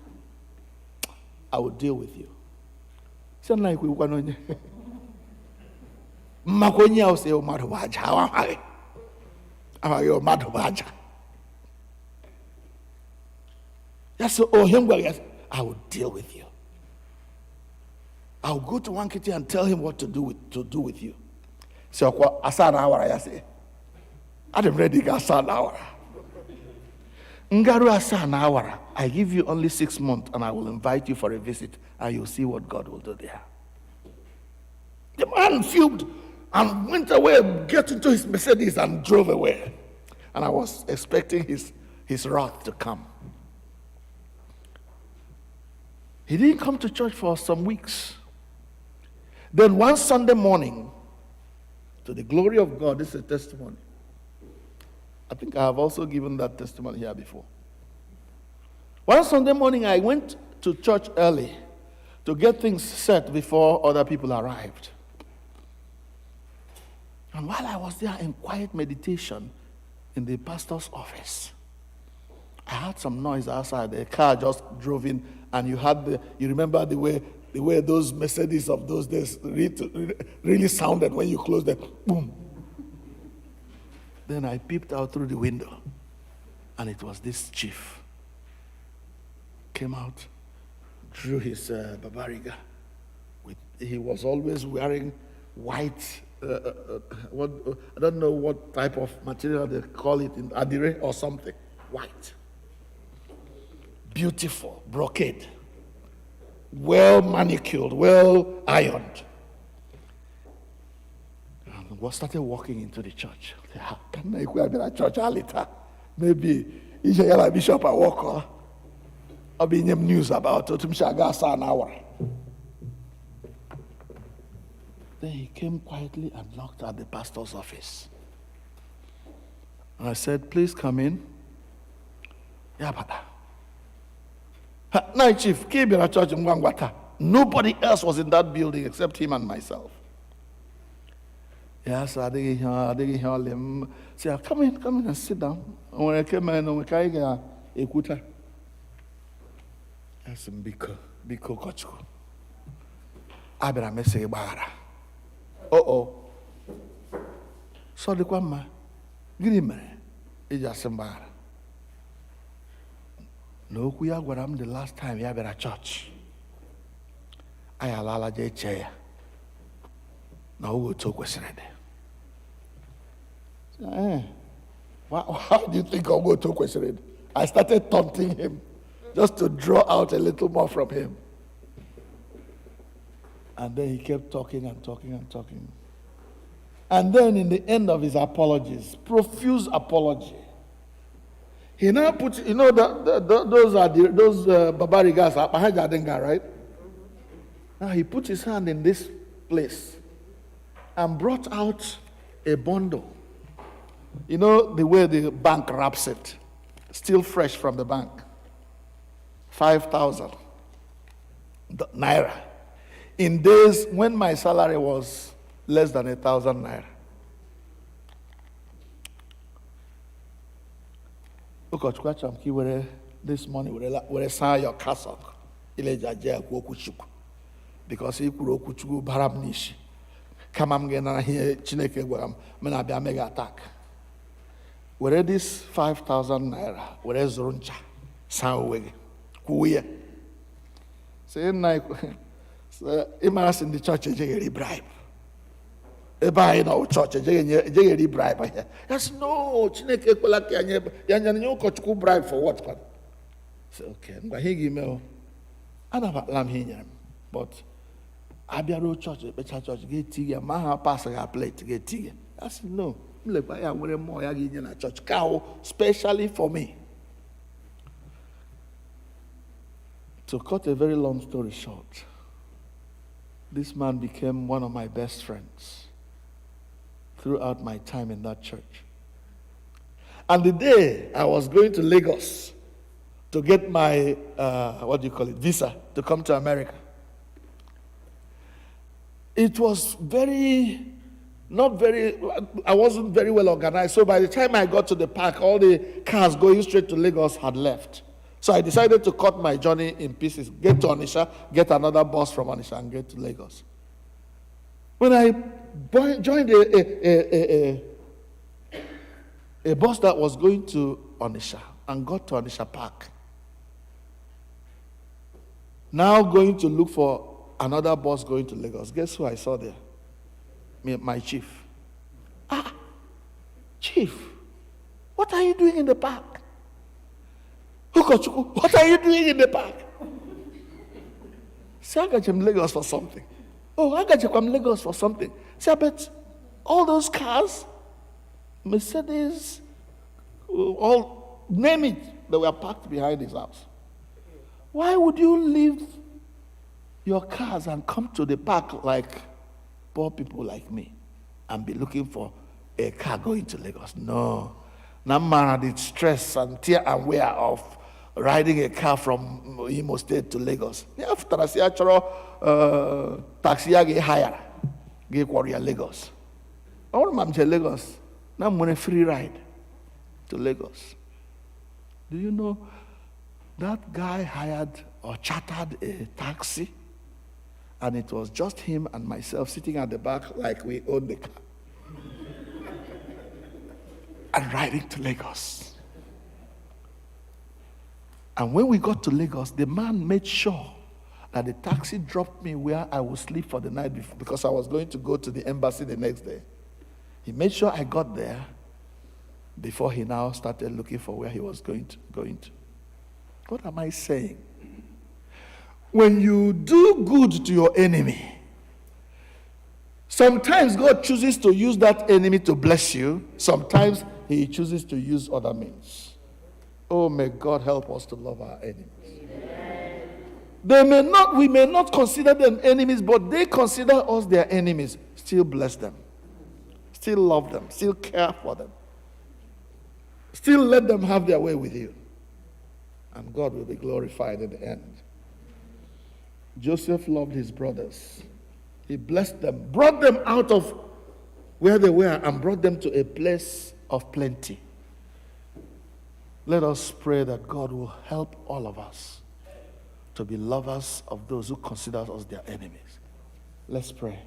I will deal with you. Sound like we want to. Makonyi au se o madu baja awamage. Amage o madu baja. Yes, oh him yes, I will deal with you. I will go to Wankiti and tell him what to do with you. So asa na awara ya say. I'm ready to asa na awara. Ngaru asa na awara. I give you only 6 months and I will invite you for a visit and you'll see what God will do there. The man fumed and went away, got into his Mercedes and drove away. And I was expecting his wrath to come. He didn't come to church for some weeks. Then one Sunday morning, to the glory of God, this is a testimony. I think I have also given that testimony here before. One Sunday morning, I went to church early to get things set before other people arrived. And while I was there in quiet meditation in the pastor's office, I heard some noise outside. A car just drove in, and you remember the way those Mercedes of those days really sounded when you closed them. Boom. Then I peeped out through the window, and it was this chief. Came out, drew his babariga. He was always wearing white. I don't know what type of material they call it in Ahiri or something. White. Beautiful brocade. Well manicured, well ironed. And we started walking into the church. Can I go to church later? Maybe Israel Bishop I walk. I'll be in news about it. An hour. Then he came quietly and knocked at the pastor's office. And I said, please come in. Yeah, but night chief, came in a church in Ngwangwata. Nobody else was in that building except him and myself. Yes, I didn't hear him. Say, come in and sit down. And when I came in, I got Ekpere. I said, Biko Kochko. Abra mese Ngbaghara. Oh. So the kwama, gini mere, ija Ngbaghara. No kuya gwaram the last time ya bera church. Aya lala je cheya. Na ugo to kwesirede. How do you think I'll go to kwesirede? I started taunting him just to draw out a little more from him. And then he kept talking and talking and talking. And then in the end of his apologies, profuse apology, he now put, those are those babarigas, right? Now he put his hand in this place and brought out a bundle. You know the way the bank wraps it, still fresh from the bank. 5,000 naira. In days when my salary was less than 1,000 naira. This money will sign your cassock. Because he could okuchuku barab nishi. Kamam gena here chineke gwam mena bia mega attack. Where this 5,000 naira, where zuruncha, sanwege, kuye. Say na immerse in the church a bribe. ebe anyị nọ chọọchị ejeghị eri bribe ahịa. Ya sị, no, Chineke ekwela ka ya nye ụkọchukwu bribe for what? Sị, okay, ngwa ihe gị mee o. Anabatala m ihe nyere m, but abịaruo chọọchị ekpecha chọọchị ga-eti ya ma ha pas ga plate ga-eti ya. Ya sị, no, m lekwa ya nwere mmụọ ya ga-enye na chọọchị ka ahụ specially for me. To cut a very long story short, this man became one of my best friends throughout my time in that church. And the day I was going to Lagos to get my, visa to come to America, it was I wasn't very well organized. So by the time I got to the park, all the cars going straight to Lagos had left. So I decided to cut my journey in pieces, get to Onitsha, get another bus from Onitsha, and get to Lagos. When I joined a bus that was going to Onitsha and got to Onitsha Park, now going to look for another bus going to Lagos, guess who I saw there? My chief. Chief, what are you doing in the park? What are you doing in the park? Say, I got you in Lagos for something. Oh, I got you from Lagos for something. Say, but all those cars, Mercedes, all, name it, they were parked behind his house. Why would you leave your cars and come to the park like poor people like me and be looking for a car going to Lagos? No. Now, man, the stress and tear and wear of riding a car from Imo State to Lagos. After I see actual taxi, get higher, get warrior Lagos. All I'm to Lagos. Now I'm on a free ride to Lagos. Do you know that guy hired or chartered a taxi, and it was just him and myself sitting at the back like we owned the car and riding to Lagos. And when we got to Lagos, the man made sure that the taxi dropped me where I would sleep for the night before, because I was going to go to the embassy the next day. He made sure I got there before he now started looking for where he was going to. What am I saying? When you do good to your enemy, sometimes God chooses to use that enemy to bless you. Sometimes he chooses to use other means. Oh, may God help us to love our enemies. We may not consider them enemies, but they consider us their enemies. Still bless them. Still love them. Still care for them. Still let them have their way with you. And God will be glorified in the end. Joseph loved his brothers. He blessed them, brought them out of where they were, and brought them to a place of plenty. Let us pray that God will help all of us to be lovers of those who consider us their enemies. Let's pray.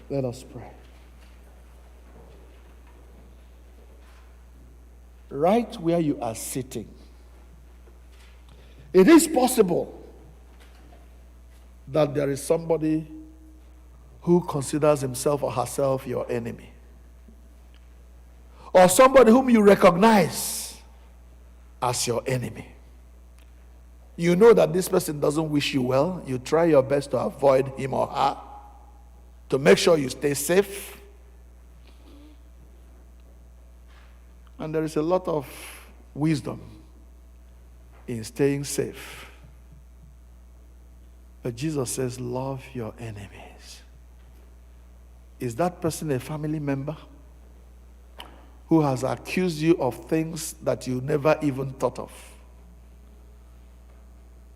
Let us pray. Right where you are sitting, it is possible that there is somebody who considers himself or herself your enemy, or somebody whom you recognize as your enemy. You know that this person doesn't wish you well. You try your best to avoid him or her, to make sure you stay safe. And there is a lot of wisdom in staying safe. But Jesus says, love your enemies. Is that person a family member who has accused you of things that you never even thought of?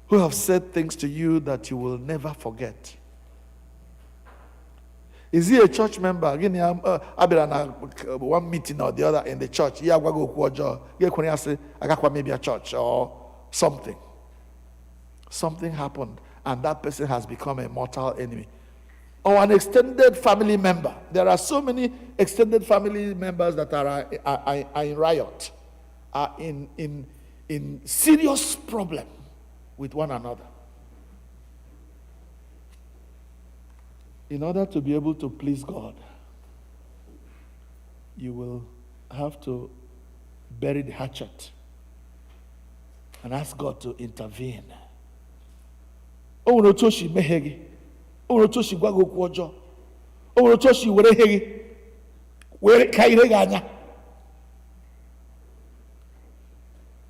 Who have said things to you that you will never forget? Is he a church member? Again, I've been on one meeting or the other in the church. Maybe a church or something. Something happened, and that person has become a mortal enemy. Or an extended family member. There are so many extended family members that are in riot, are in serious problem with one another. In order to be able to please God, you will have to bury the hatchet and ask God to intervene. O nwere otu o si mehie gị, o nwere otu o si gwa gị okwu ọjọọ, o nwere otu o si were ihe gị were ka ire gị anya.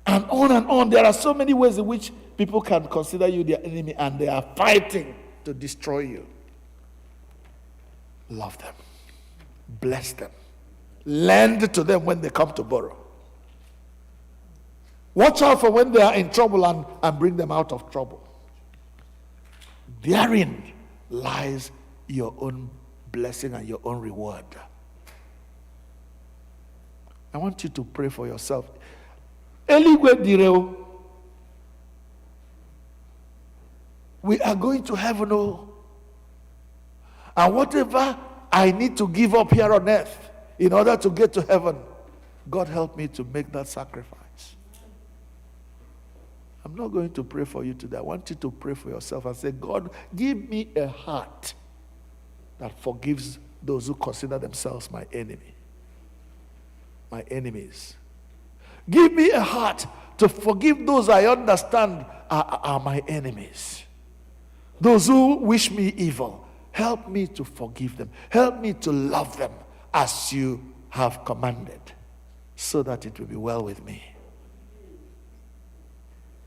And on, there are so many ways in which people can consider you their enemy and they are fighting to destroy you. Love them. Bless them. Lend to them when they come to borrow. Watch out for when they are in trouble and bring them out of trouble. Therein lies your own blessing and your own reward. I want you to pray for yourself. Eligwe direo. We are going to heaven, oh. And whatever I need to give up here on earth in order to get to heaven, God help me to make that sacrifice. I'm not going to pray for you today. I want you to pray for yourself and say, God, give me a heart that forgives those who consider themselves my enemy, my enemies. Give me a heart to forgive those I understand are my enemies. Those who wish me evil, help me to forgive them. Help me to love them as you have commanded, so that it will be well with me.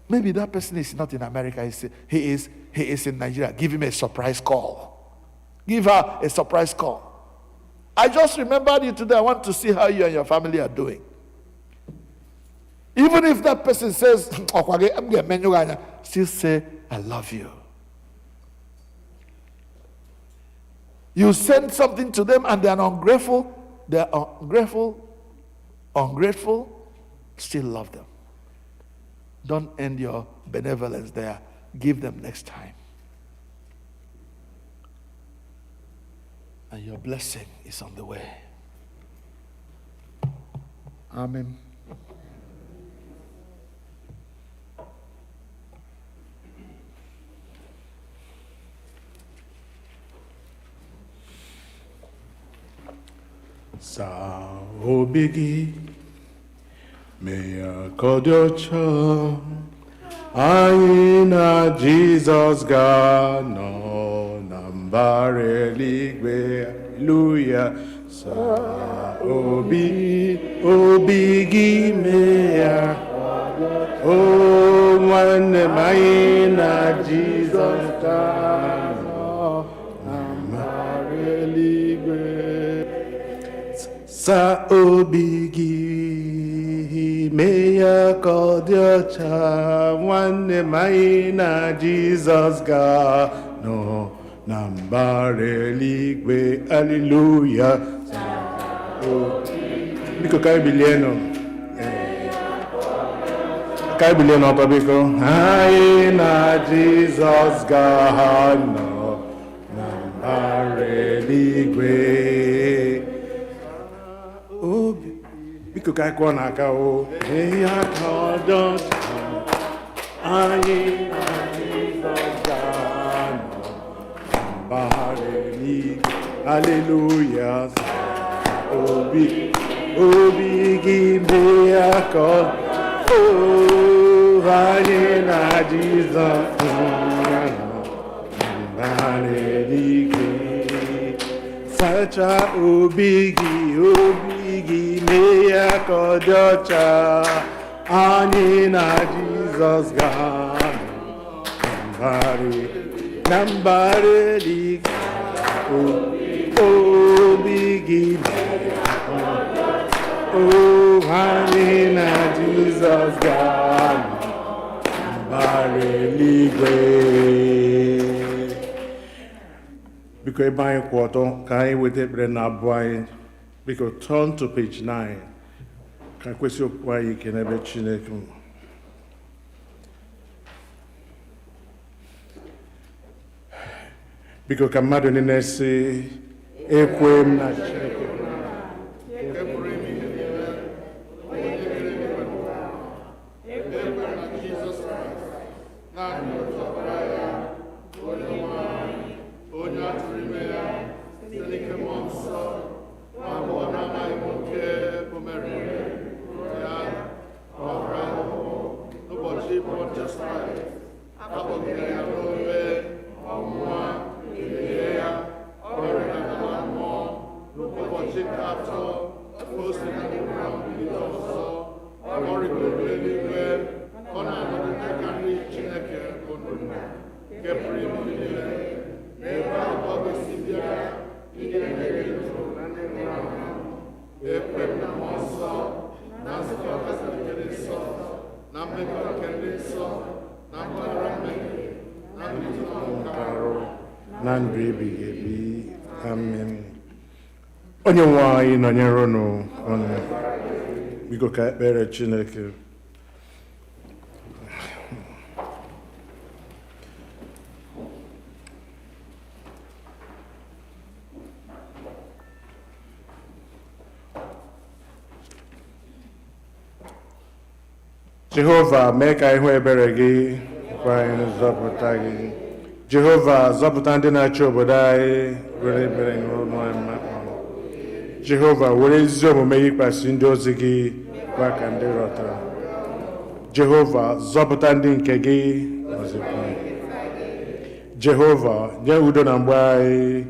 Maybe that person is not in America. He is in Nigeria. Give him a surprise call. Give her a surprise call. I just remembered you today. I want to see how you and your family are doing. Even if that person says, still say, I love you. You send something to them and they are ungrateful, still love them. Don't end your benevolence there. Give them next time. And your blessing is on the way. Amen. Sa obi gị mee ya ka ọ dị ọcha, anyị na Jizọs ga-anọ na mbara eluigwe. Hallelujah. Sa obi gị mee ya, o nwanne m, anyị na Jizọs ga-anọ na mbara eluigwe. Sa obi gị mee ya ka ọ dị ọcha, nwanne m, anyị na Jizọs ga-anọ na mbara eluigwe. Hallelujah. Biko ka anyị bilie nụ. Ka anyị bilie n'ọtọ biko. Anyị na Jizọs ga-anọ na mbara eluigwe. Biko ka anyị kụọ n'aka o. Mee ya ka ọ dị ọcha, anyị na Jizọs ga-anọ na mbara eluigwe. Hallelujah. Obi gị mee ya ka ọ dị ọcha, anyị na Jizọs ga-anọ na mbara eluigwe. Sacha obi gị mee ya ka ọ dị ọcha, anyị na Jizọs ga-anọ na mbara eluigwe. Obi gị mee ya ka ọ dị ọcha, anyị na Jizọs ga-anọ na mbara eluigwe. Biko ebe anyị kwụ ọtọ ka anyị weta ekpere na abụ anyị. Biko turn to page 9 ka kwesị okwu anyị ike n'ebe Chineke nọ. Biko ka mmadụ niile sị, ekwe m na Chineke onye atụrụ ime ya ụbọchị Pontius Pilate, akpọgidere ya n'obe, ọnwụnwa, elie ya, ọrịa na ala mmụọ, n'ụbọchị nke atọ, o si na ndị nwụrụ anwụ bilite ọzọ, ọ rịgoro eluigwe, ọ na-anọdụ n'aka nri Chineke bụ Nna, nke pụrụ ime ihe niile, n'ebe ahụ ọ ga-esi bịa inye ndị ndụ na ndị nwụrụ anwụ. Ekpere na mmụọ nsọ, na nzukọ Katọlik dị nsọ, na mmekọ nke ndị nsọ, na mgbaghara mmehie, na ndị nke arụ, na ndụ ebighị ebi. Amen. Onye nwe anyị nọnyere unu ọnụ. Biko ka ekpere Chineke. Jehova, mee ka ihu ebere gị kwa anyị zọpụta gị. Jehova, zọpụta ndị na-achị obodo anyị, were ebere n'ụlọ anyị. Jehova, were ezi omume yikwasị ndị ozi gị, kwa ka ndị rọtara. Jehova, zọpụta ndị nke gị ọzọkwa. Jehova, nye udo na mgbe anyị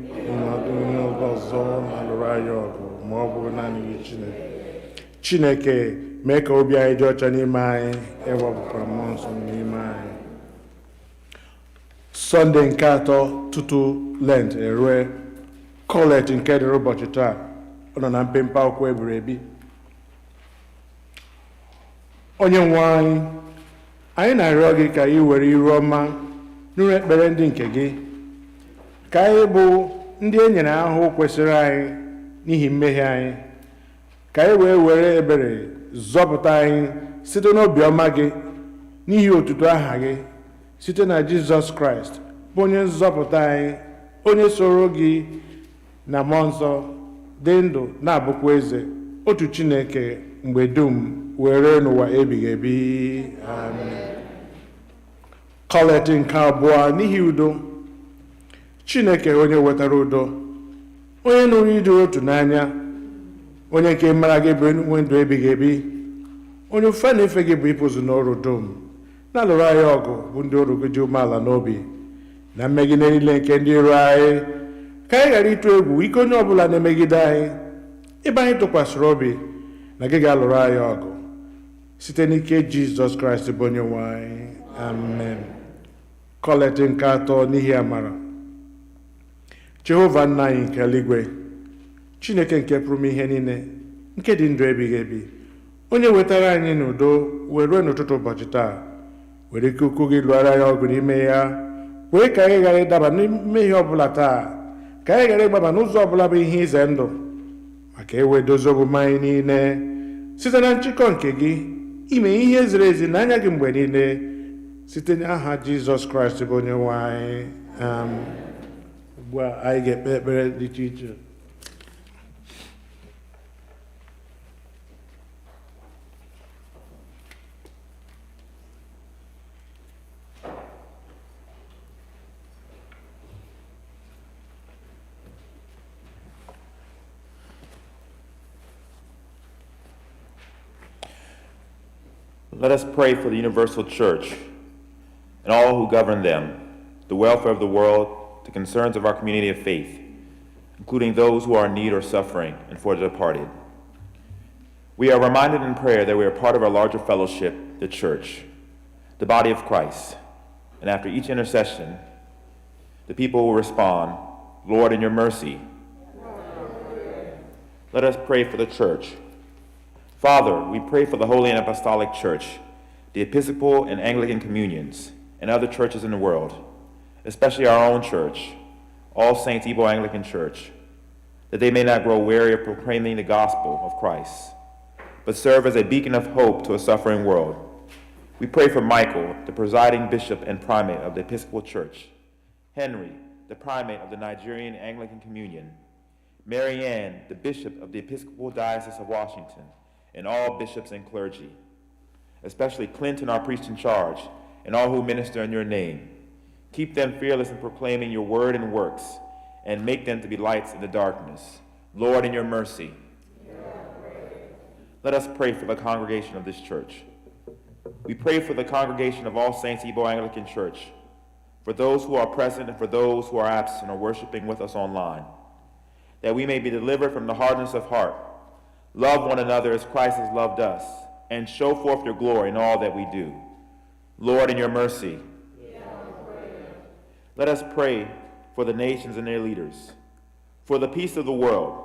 onye ọzọ na-alụrụ anyị ọgụ ma ọ bụ naanị gị Chineke. Chineke, mee ka obi anyị dị ọcha n'ime anyị, ewepụkwara mmụọ nsọ n'ime anyị. Sọnde nke atọ tutu Lent erue, Kolet nke dịrị ụbọchị taa, ọ nọ na mpempe akwụkwọ ebiri ebi. Onye nwe anyị na-arịọ gị ka ị were iru ọma nụrụ ekpere ndị nke gị, ka anyị bụ ndị e nyere ahụhụ kwesịrị anyị n'ihi mmehie anyị, ka anyị wee were ebere zọpụta anyị site n'obiọma gị n'ihi otuto aha gị, site na Jizọs Kraịst bụ onye nzọpụta anyị, onye soro gị na mmụọ nsọ dị ndụ na-abụkwa eze, otu Chineke mgbe dum were n'ụwa ebighị ebi. Amen. Kolet nke abụọ, n'ihi udo. Chineke onye wetara udo, onye nụrụ ịdị otu n'anya, onye nke mara gị bụ nwe ndụ ebighị ebi, onye ofufe na-efe gị bụ ịpụzụ n'ọrụ dum, na-alụrụ anyị ọgụ bụ ndị ọrụ gị dị umeala n'obi na mmegide niile nke ndị iro anyị, ka anyị ghara ịtụ egwu ike onye ọbụla na-emegide anyị, ebe anyị tụkwasịrị obi na gị ga-alụrụ anyị ọgụ site n'ike Jizọs Kraịst bụ onye nwe anyị. Amen. Kolet nke atọ, n'ihi amara. Jehova nna anyị nke eluigwe, Chineke nke pụrụ ihe niile, nke dị ndụ ebighị ebi, onye wetara anyị n'udo wee rue n'ụtụtụ ụbọchị taa, were ike ukwu gị lụọra anyị ọgụ n'ime ya, wee ka anyị ghara ịdaba n'mmehie ọbụla taa, ka anyị ghara ịgbaba n'ụzọ ọbụla bụ ihe ize ndụ, maka ewe dozie omume anyị niile site na nchịkọ nke gị, ime ihe ziri ezi n'anya gị mgbe niile, site n'aha Jizọs Kraịst bụ onye nwe anyị. Ugbu a anyị ga-ekpe ekpere dị iche iche. Let us pray for the universal church and all who govern them, the welfare of the world, the concerns of our community of faith, including those who are in need or suffering, and for the departed. We are reminded in prayer that we are part of our larger fellowship, the church, the body of Christ. And after each intercession, the people will respond, Lord, in your mercy. Let us pray for the church. Father, we pray for the Holy and Apostolic Church, the Episcopal and Anglican communions, and other churches in the world, especially our own church, All Saints Igbo Anglican Church, that they may not grow weary of proclaiming the gospel of Christ, but serve as a beacon of hope to a suffering world. We pray for Michael, the presiding bishop and primate of the Episcopal Church, Henry, the primate of the Nigerian Anglican Communion, Mary Ann, the bishop of the Episcopal Diocese of Washington, and all bishops and clergy, especially Clinton, our priest in charge, and all who minister in your name. Keep them fearless in proclaiming your word and works, and make them to be lights in the darkness. Lord, in your mercy. Let us pray for the congregation of this church. We pray for the congregation of All Saints Igbo Anglican Church, for those who are present and for those who are absent or worshiping with us online, that we may be delivered from the hardness of heart, love one another as Christ has loved us, and show forth your glory in all that we do. Lord, in your mercy, let us pray for the nations and their leaders, for the peace of the world,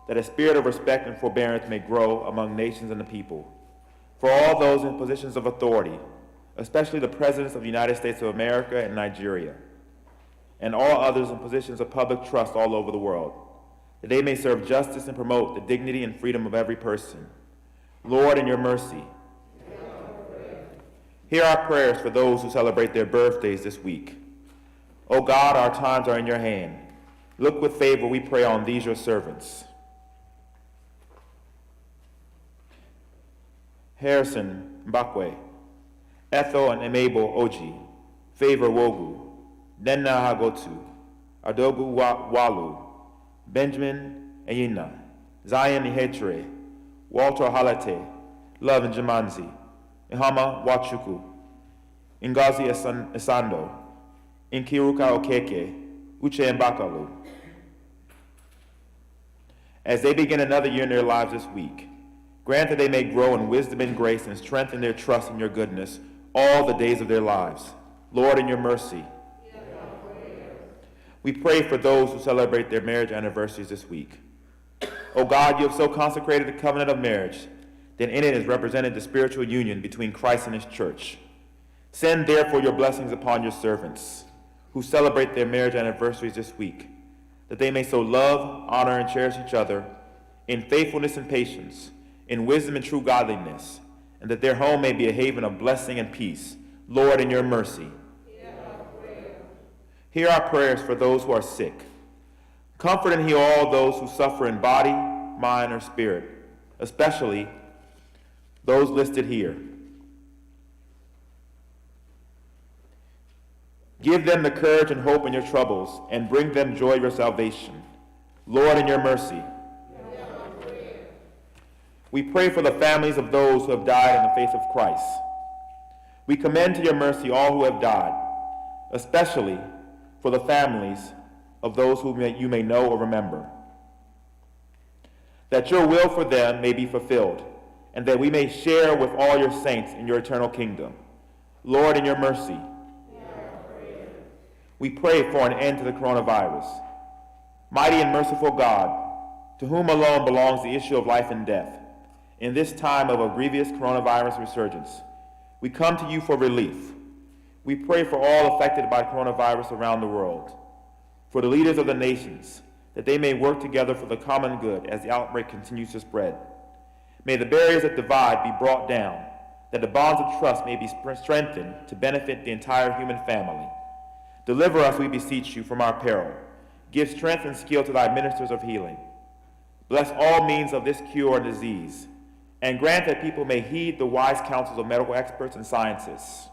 that a spirit of respect and forbearance may grow among nations and the people, for all those in positions of authority, especially the presidents of the United States of America and Nigeria, and all others in positions of public trust all over the world, that they may serve justice and promote the dignity and freedom of every person. Lord, in your mercy, hear our prayers for those who celebrate their birthdays this week. O God, our times are in your hand. Look with favor, we pray, on these your servants. Harrison Mbakwe, Ethel and Emebo Oji, Favor Wogu, Denna Hagotu, Adogu Walu, Benjamin Eyina, Zion Ihetre, Walter Halate, Love and Jamanzi, Ihama Wachuku, Ngozi Esando, Nkiruka Okeke, Uche Mbakalu. As they begin another year in their lives this week, grant that they may grow in wisdom and grace and strengthen their trust in your goodness all the days of their lives. Lord, in your mercy. We pray for those who celebrate their marriage anniversaries this week. O God, you have so consecrated the covenant of marriage that in it is represented the spiritual union between Christ and his church. Send therefore your blessings upon your servants who celebrate their marriage anniversaries this week, that they may so love, honor, and cherish each other in faithfulness and patience, in wisdom and true godliness, and that their home may be a haven of blessing and peace. Lord, in your mercy. Hear our prayers for those who are sick. Comfort and heal all those who suffer in body, mind, or spirit, especially those listed here. Give them the courage and hope in your troubles, and bring them joy of your salvation. Lord, in your mercy. We pray for the families of those who have died in the faith of Christ. We commend to your mercy all who have died, especially for the families of those whom you may know or remember, that your will for them may be fulfilled, and that we may share with all your saints in your eternal kingdom. Lord, in your mercy. We pray for an end to the coronavirus. Mighty and merciful God, to whom alone belongs the issue of life and death, in this time of a grievous coronavirus resurgence, we come to you for relief. We pray for all affected by coronavirus around the world, for the leaders of the nations, that they may work together for the common good as the outbreak continues to spread. May the barriers that divide be brought down, that the bonds of trust may be strengthened to benefit the entire human family. Deliver us, we beseech you, from our peril. Give strength and skill to thy ministers of healing. Bless all means of this cure and disease, and grant that people may heed the wise counsels of medical experts and scientists,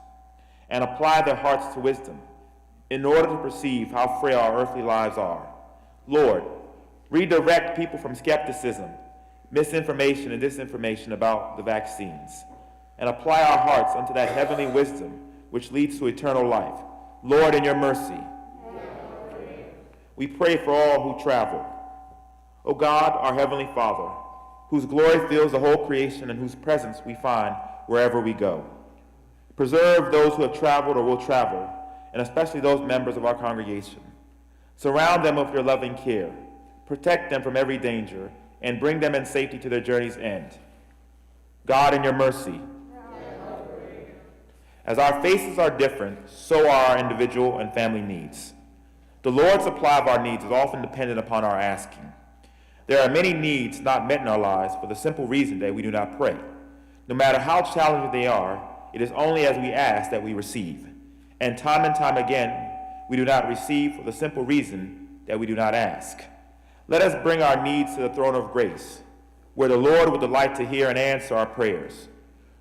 and apply their hearts to wisdom, in order to perceive how frail our earthly lives are. Lord, redirect people from skepticism, misinformation, and disinformation about the vaccines, and apply our hearts unto that heavenly wisdom which leads to eternal life. Lord, in your mercy. We pray for all who travel. O God, our heavenly Father, whose glory fills the whole creation and whose presence we find wherever we go. Preserve those who have traveled or will travel, and especially those members of our congregation. Surround them with your loving care. Protect them from every danger, and bring them in safety to their journey's end. God, in your mercy. As our faces are different, so are our individual and family needs. The Lord's supply of our needs is often dependent upon our asking. There are many needs not met in our lives for the simple reason that we do not pray. No matter how challenging they are, it is only as we ask that we receive. And time again, we do not receive for the simple reason that we do not ask. Let us bring our needs to the throne of grace, where the Lord would delight to hear and answer our prayers.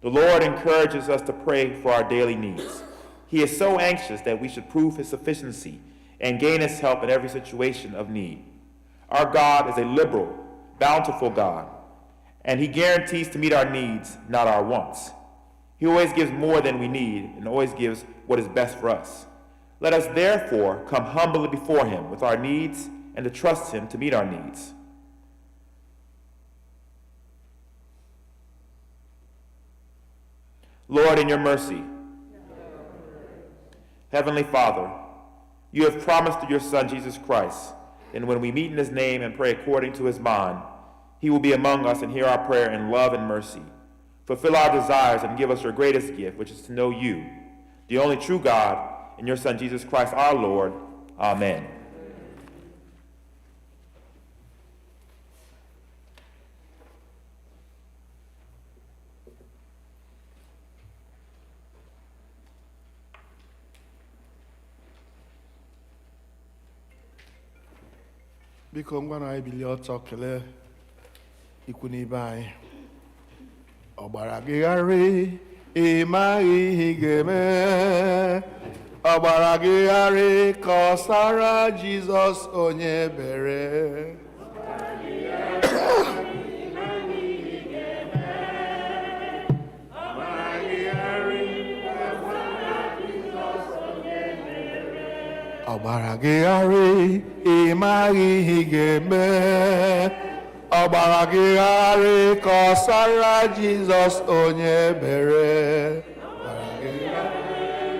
The Lord encourages us to pray for our daily needs. He is so anxious that we should prove his sufficiency and gain his help in every situation of need. Our God is a liberal, bountiful God, and he guarantees to meet our needs, not our wants. He always gives more than we need and always gives what is best for us. Let us therefore come humbly before him with our needs and to trust him to meet our needs. Lord, in your mercy, Heavenly Father, you have promised through your Son, Jesus Christ, and when we meet in his name and pray according to his mind, he will be among us and hear our prayer in love and mercy. Fulfill our desires and give us your greatest gift, which is to know you, the only true God, and your Son, Jesus Christ, our Lord. Amen. Biko ngwa na anyị bilie ọtọ kelee ikwu n'ibe anyị. Ọ gbara gị gharị, ị maghị ihe ị ga-eme. Ọ gbara gị gharị ka ọ sara Jizọs onye bere. Ọ gbara gị gharị, ị maghị ihe ị ga-eme. Ọ gbara gị gharị ka ọ sara Jizọs onye bere.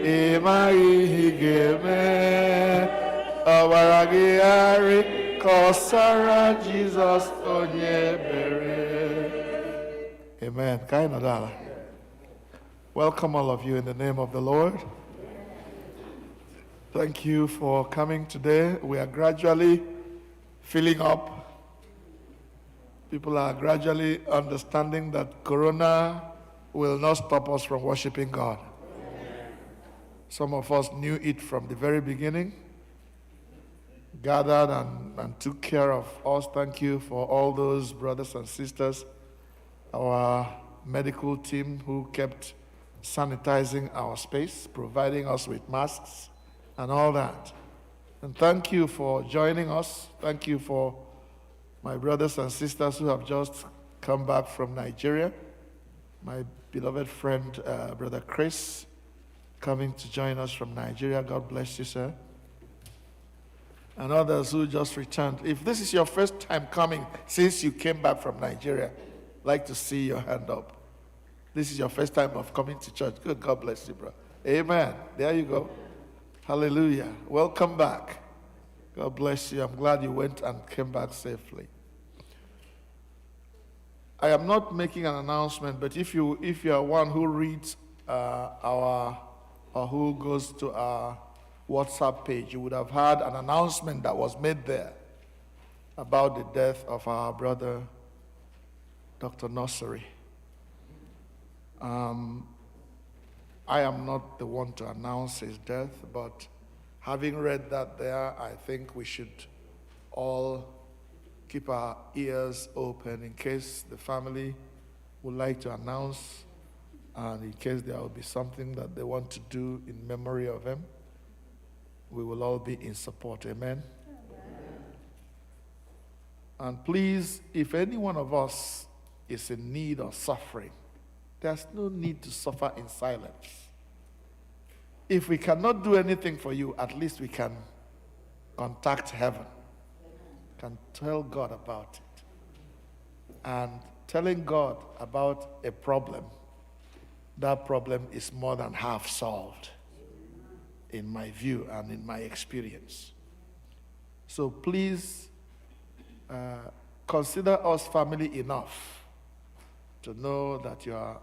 Ị maghị ihe ị ga-eme. Ọ gbara gị gharị ka ọ sara Jizọs onye bere. Amen. Ka anyị nọdụ ala. Welcome all of you in the name of the Lord. Thank you for coming today. We are gradually filling up. People are gradually understanding that Corona will not stop us from worshiping God. Some of us knew it from the very beginning, gathered and took care of us. Thank you for all those brothers and sisters, our medical team who kept sanitizing our space, providing us with masks and all that. And thank you for joining us. Thank you for my brothers and sisters who have just come back from Nigeria. My beloved friend, Brother Chris, coming to join us from Nigeria. God bless you, sir. And others who just returned. If this is your first time coming since you came back from Nigeria, I'd like to see your hand up. This is your first time of coming to church. Good, God bless you, bro. Amen. There you go. Hallelujah. Welcome back. God bless you. I'm glad you went and came back safely. I am not making an announcement, but if you are one who reads or who goes to our WhatsApp page, you would have had an announcement that was made there about the death of our brother, Dr. Nursery. I am not the one to announce his death, but having read that there, I think we should all keep our ears open in case the family would like to announce and in case there will be something that they want to do in memory of him. We will all be in support. Amen? And please, if any one of us is in need or suffering, there's no need to suffer in silence. If we cannot do anything for you, at least we can contact heaven, can tell God about it. And telling God about a problem, that problem is more than half solved, in my view and in my experience. So please consider us family enough to know that you are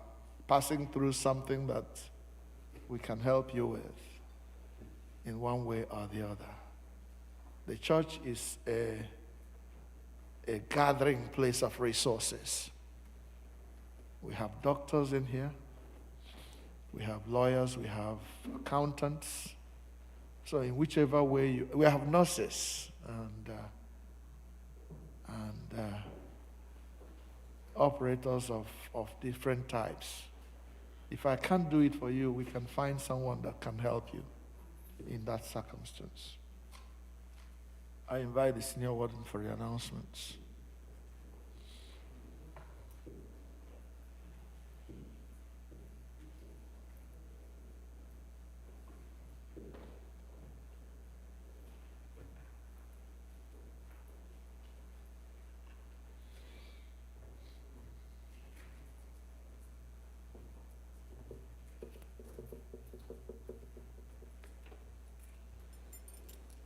passing through something that we can help you with in one way or the other. The church is a gathering place of resources. We have doctors in here, we have lawyers, we have accountants. So in whichever way we have nurses and operators of different types. If I can't do it for you, we can find someone that can help you in that circumstance. I invite the senior warden for the announcements.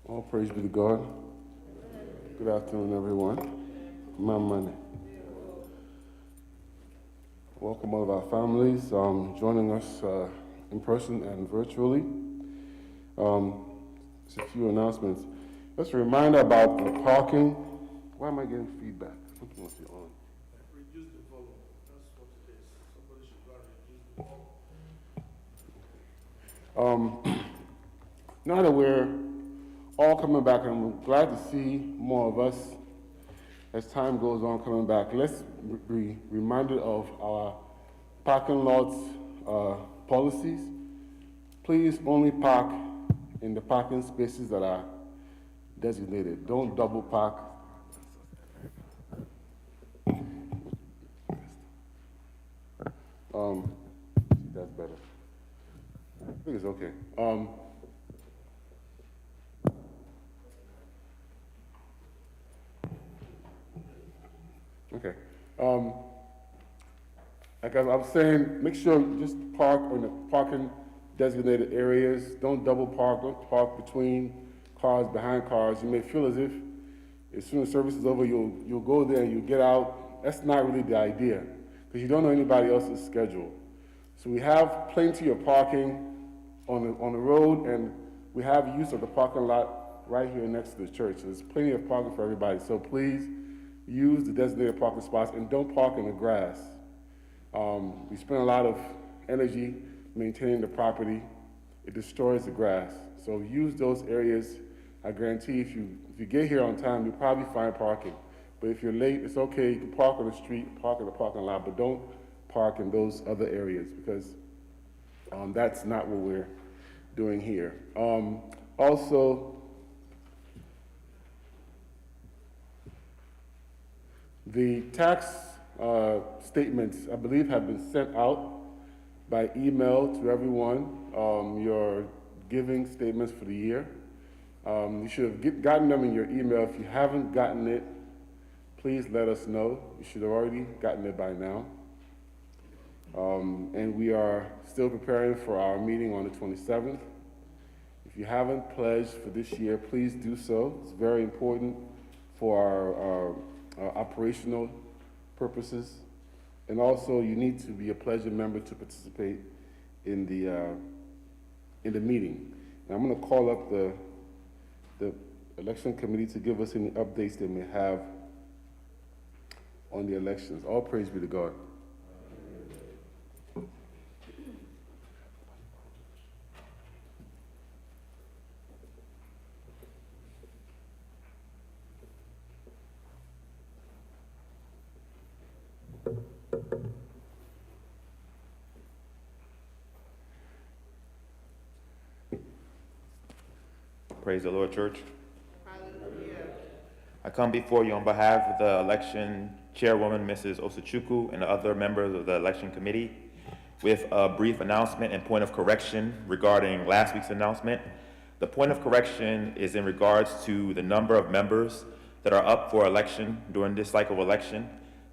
All praise be to God. Good afternoon, everyone. My money. Welcome all of our families joining us in person and virtually. Just a few announcements. Just a reminder about the parking. Why am I getting feedback? Something must be on. Reduce the volume. That's what it is. Somebody should go and reduce the volume. Now that we're all coming back, and I'm glad to see more of us as time goes on coming back, let's be reminded of our parking lots policies. Please only park in the parking spaces that are designated. Don't double park. That's better. I think it's okay. Okay. Like I was saying, make sure you just park on the parking designated areas. Don't double park. Don't park between cars, behind cars. You may feel as if as soon as service is over, you'll go there and you'll get out. That's not really the idea, because you don't know anybody else's schedule. So we have plenty of parking on the road, and we have use of the parking lot right here next to the church. So there's plenty of parking for everybody. So please use the designated parking spots and don't park in the grass. We spend a lot of energy maintaining the property. It destroys the grass. So use those areas. I guarantee if you get here on time, you'll probably find parking. But if you're late, it's okay. You can park on the street, park in the parking lot, but don't park in those other areas, because that's not what we're doing here. Also, the tax statements, I believe, have been sent out by email to everyone, your giving statements for the year. You should have gotten them in your email. If you haven't gotten it, please let us know. You should have already gotten it by now. And we are still preparing for our meeting on the 27th. If you haven't pledged for this year, please do so. It's very important for our operational purposes. And also, you need to be a pledging member to participate in the meeting. And I'm going to call up the election committee to give us any updates they may have on the elections. All praise be to God. Praise the Lord, church. Hallelujah. I come before you on behalf of the election chairwoman, Mrs. Osachukwu, and the other members of the election committee with a brief announcement and point of correction regarding last week's announcement. The point of correction is in regards to the number of members that are up for election during this cycle of election.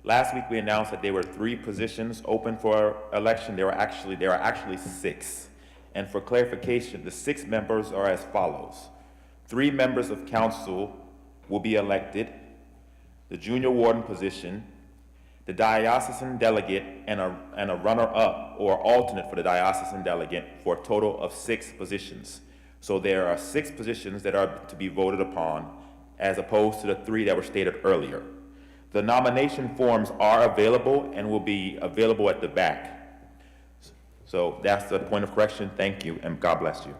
Last week we announced that there were 3 positions open for election. There are actually 6. And for clarification, the 6 members are as follows. 3 members of council will be elected, the junior warden position, the diocesan delegate, and a runner-up or alternate for the diocesan delegate, for a total of 6 positions. So there are 6 positions that are to be voted upon, as opposed to the 3 that were stated earlier. The nomination forms are available and will be available at the back. So that's the point of correction. Thank you, and God bless you.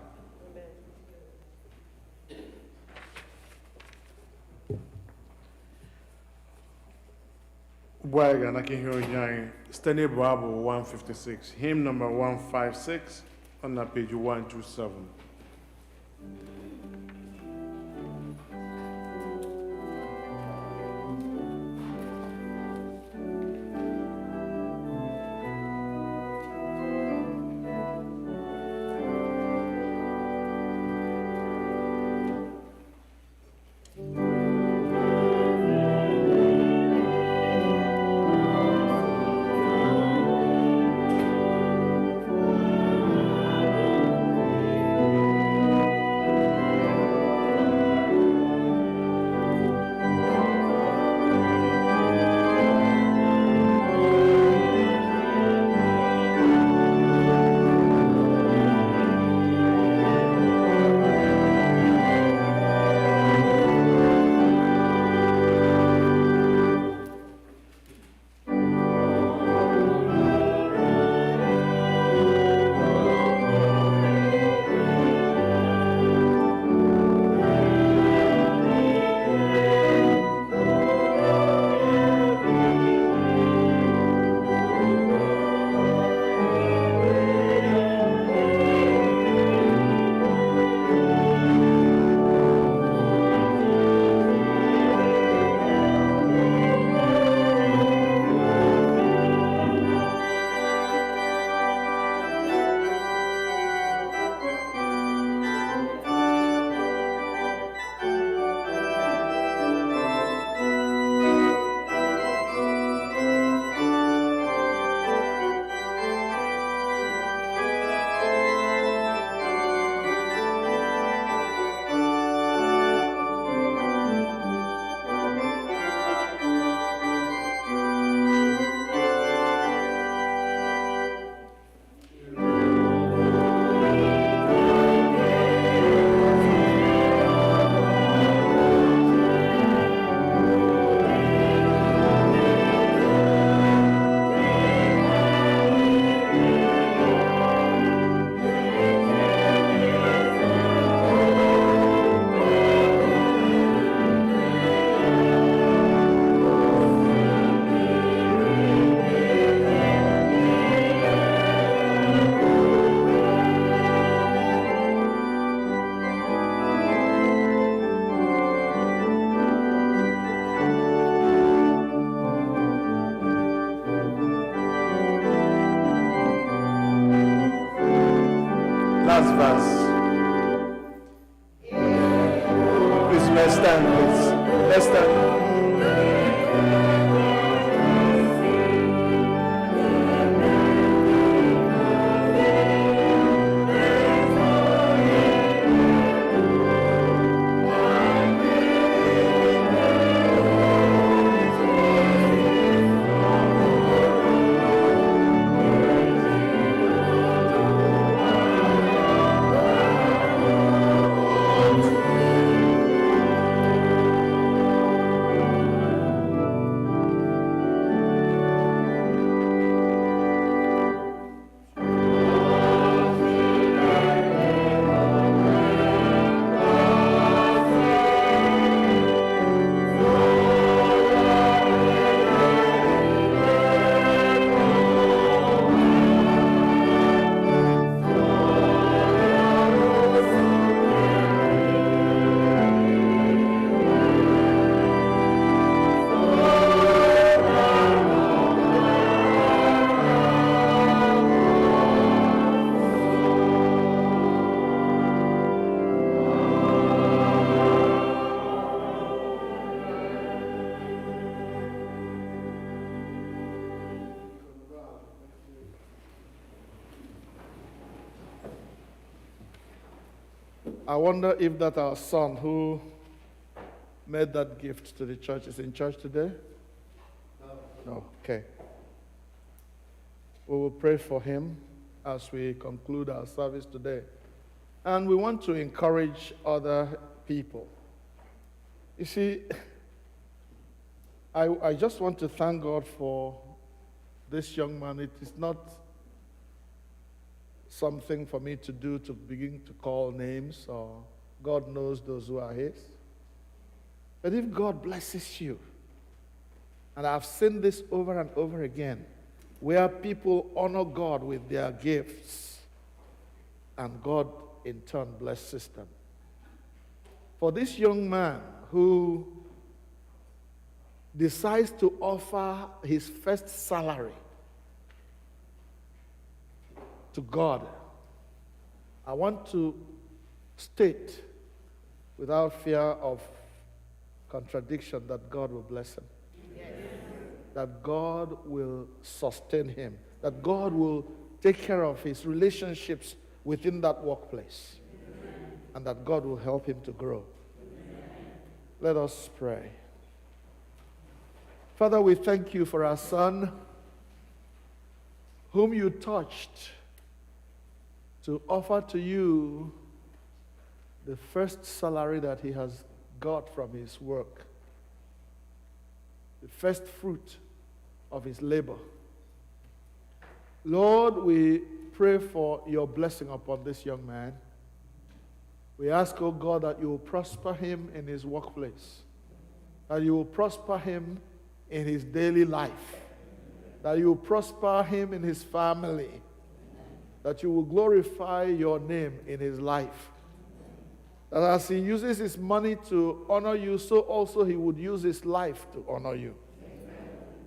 Bwaga Nakihiro Yang, Study Bible 156, hymn number 156, on that page 127. last verse. Please, let's stand, please. Let's stand. I wonder if that our son who made that gift to the church is in church today? No. Okay. We will pray for him as we conclude our service today. And we want to encourage other people. You see, I just want to thank God for this young man. It is not something for me to do to begin to call names, or God knows those who are his. But if God blesses you, and I've seen this over and over again, where people honor God with their gifts, and God in turn blesses them. For this young man who decides to offer his first salary to God, I want to state without fear of contradiction that God will bless him. Yes. That God will sustain him. That God will take care of his relationships within that workplace. Amen. And that God will help him to grow. Amen. Let us pray. Father, we thank you for our son, whom you touched to offer to you the first salary that he has got from his work, the first fruit of his labor. Lord, we pray for your blessing upon this young man. We ask, oh God, that you will prosper him in his workplace, that you will prosper him in his daily life, that you will prosper him in his family, that you will glorify your name in his life. That as he uses his money to honor you, so also he would use his life to honor you. Amen.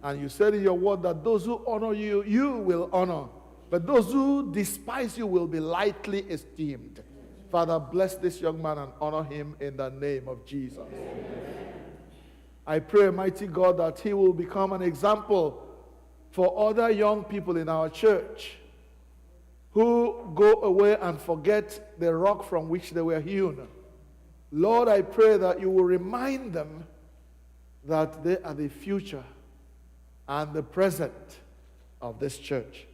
And you said in your word that those who honor you, you will honor. But those who despise you will be lightly esteemed. Father, bless this young man and honor him in the name of Jesus. Amen. I pray, mighty God, that he will become an example for other young people in our church who go away and forget the rock from which they were hewn. Lord, I pray that you will remind them that they are the future and the present of this church.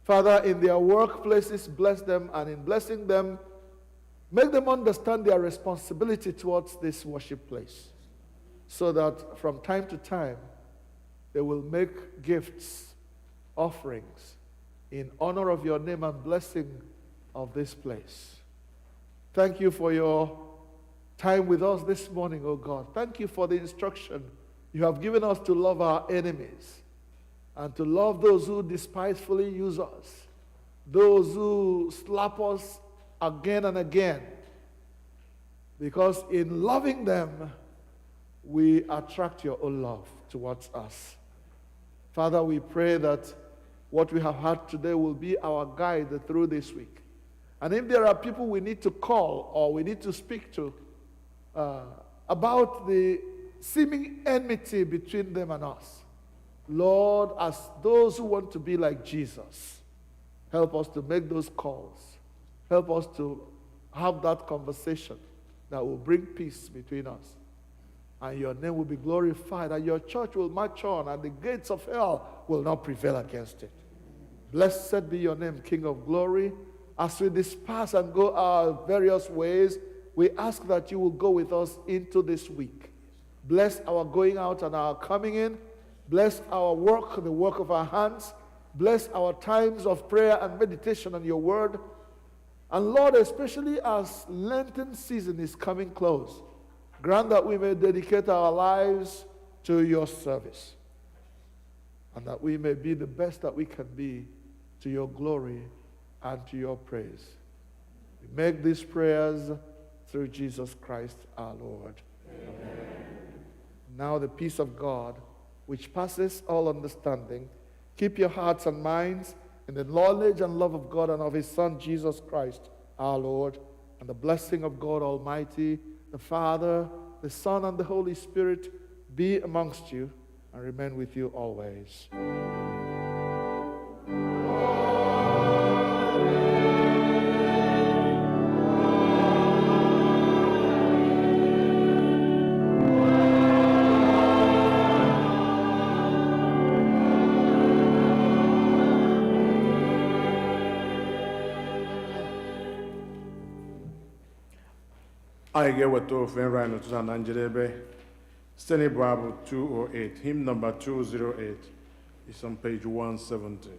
Father, in their workplaces, bless them, and in blessing them, make them understand their responsibility towards this worship place, so that from time to time, they will make gifts, offerings, in honor of your name and blessing of this place. Thank you for your time with us this morning, O God. Thank you for the instruction you have given us to love our enemies and to love those who despisefully use us, those who slap us again and again. Because in loving them, we attract your own love towards us. Father, we pray that what we have had today will be our guide through this week. And if there are people we need to call or we need to speak to about the seeming enmity between them and us, Lord, as those who want to be like Jesus, help us to make those calls. Help us to have that conversation that will bring peace between us. And your name will be glorified, and your church will march on, and the gates of hell will not prevail against it. Blessed be your name, King of glory. As we disperse and go our various ways, we ask that you will go with us into this week. Bless our going out and our coming in. Bless our work, the work of our hands. Bless our times of prayer and meditation on your word. And Lord, especially as Lenten season is coming close, grant that we may dedicate our lives to your service, and that we may be the best that we can be to your glory and to your praise. We make these prayers through Jesus Christ our Lord. Amen. Now the peace of God, which passes all understanding, keep your hearts and minds in the knowledge and love of God and of his Son, Jesus Christ our Lord, and the blessing of God Almighty, the Father, the Son, and the Holy Spirit be amongst you and remain with you always. Anyị ga-eweta ofe nri anyị n'ụtụtụ na njedebe site n'ịbụ abụ 208, hymn number 208 is on page 170.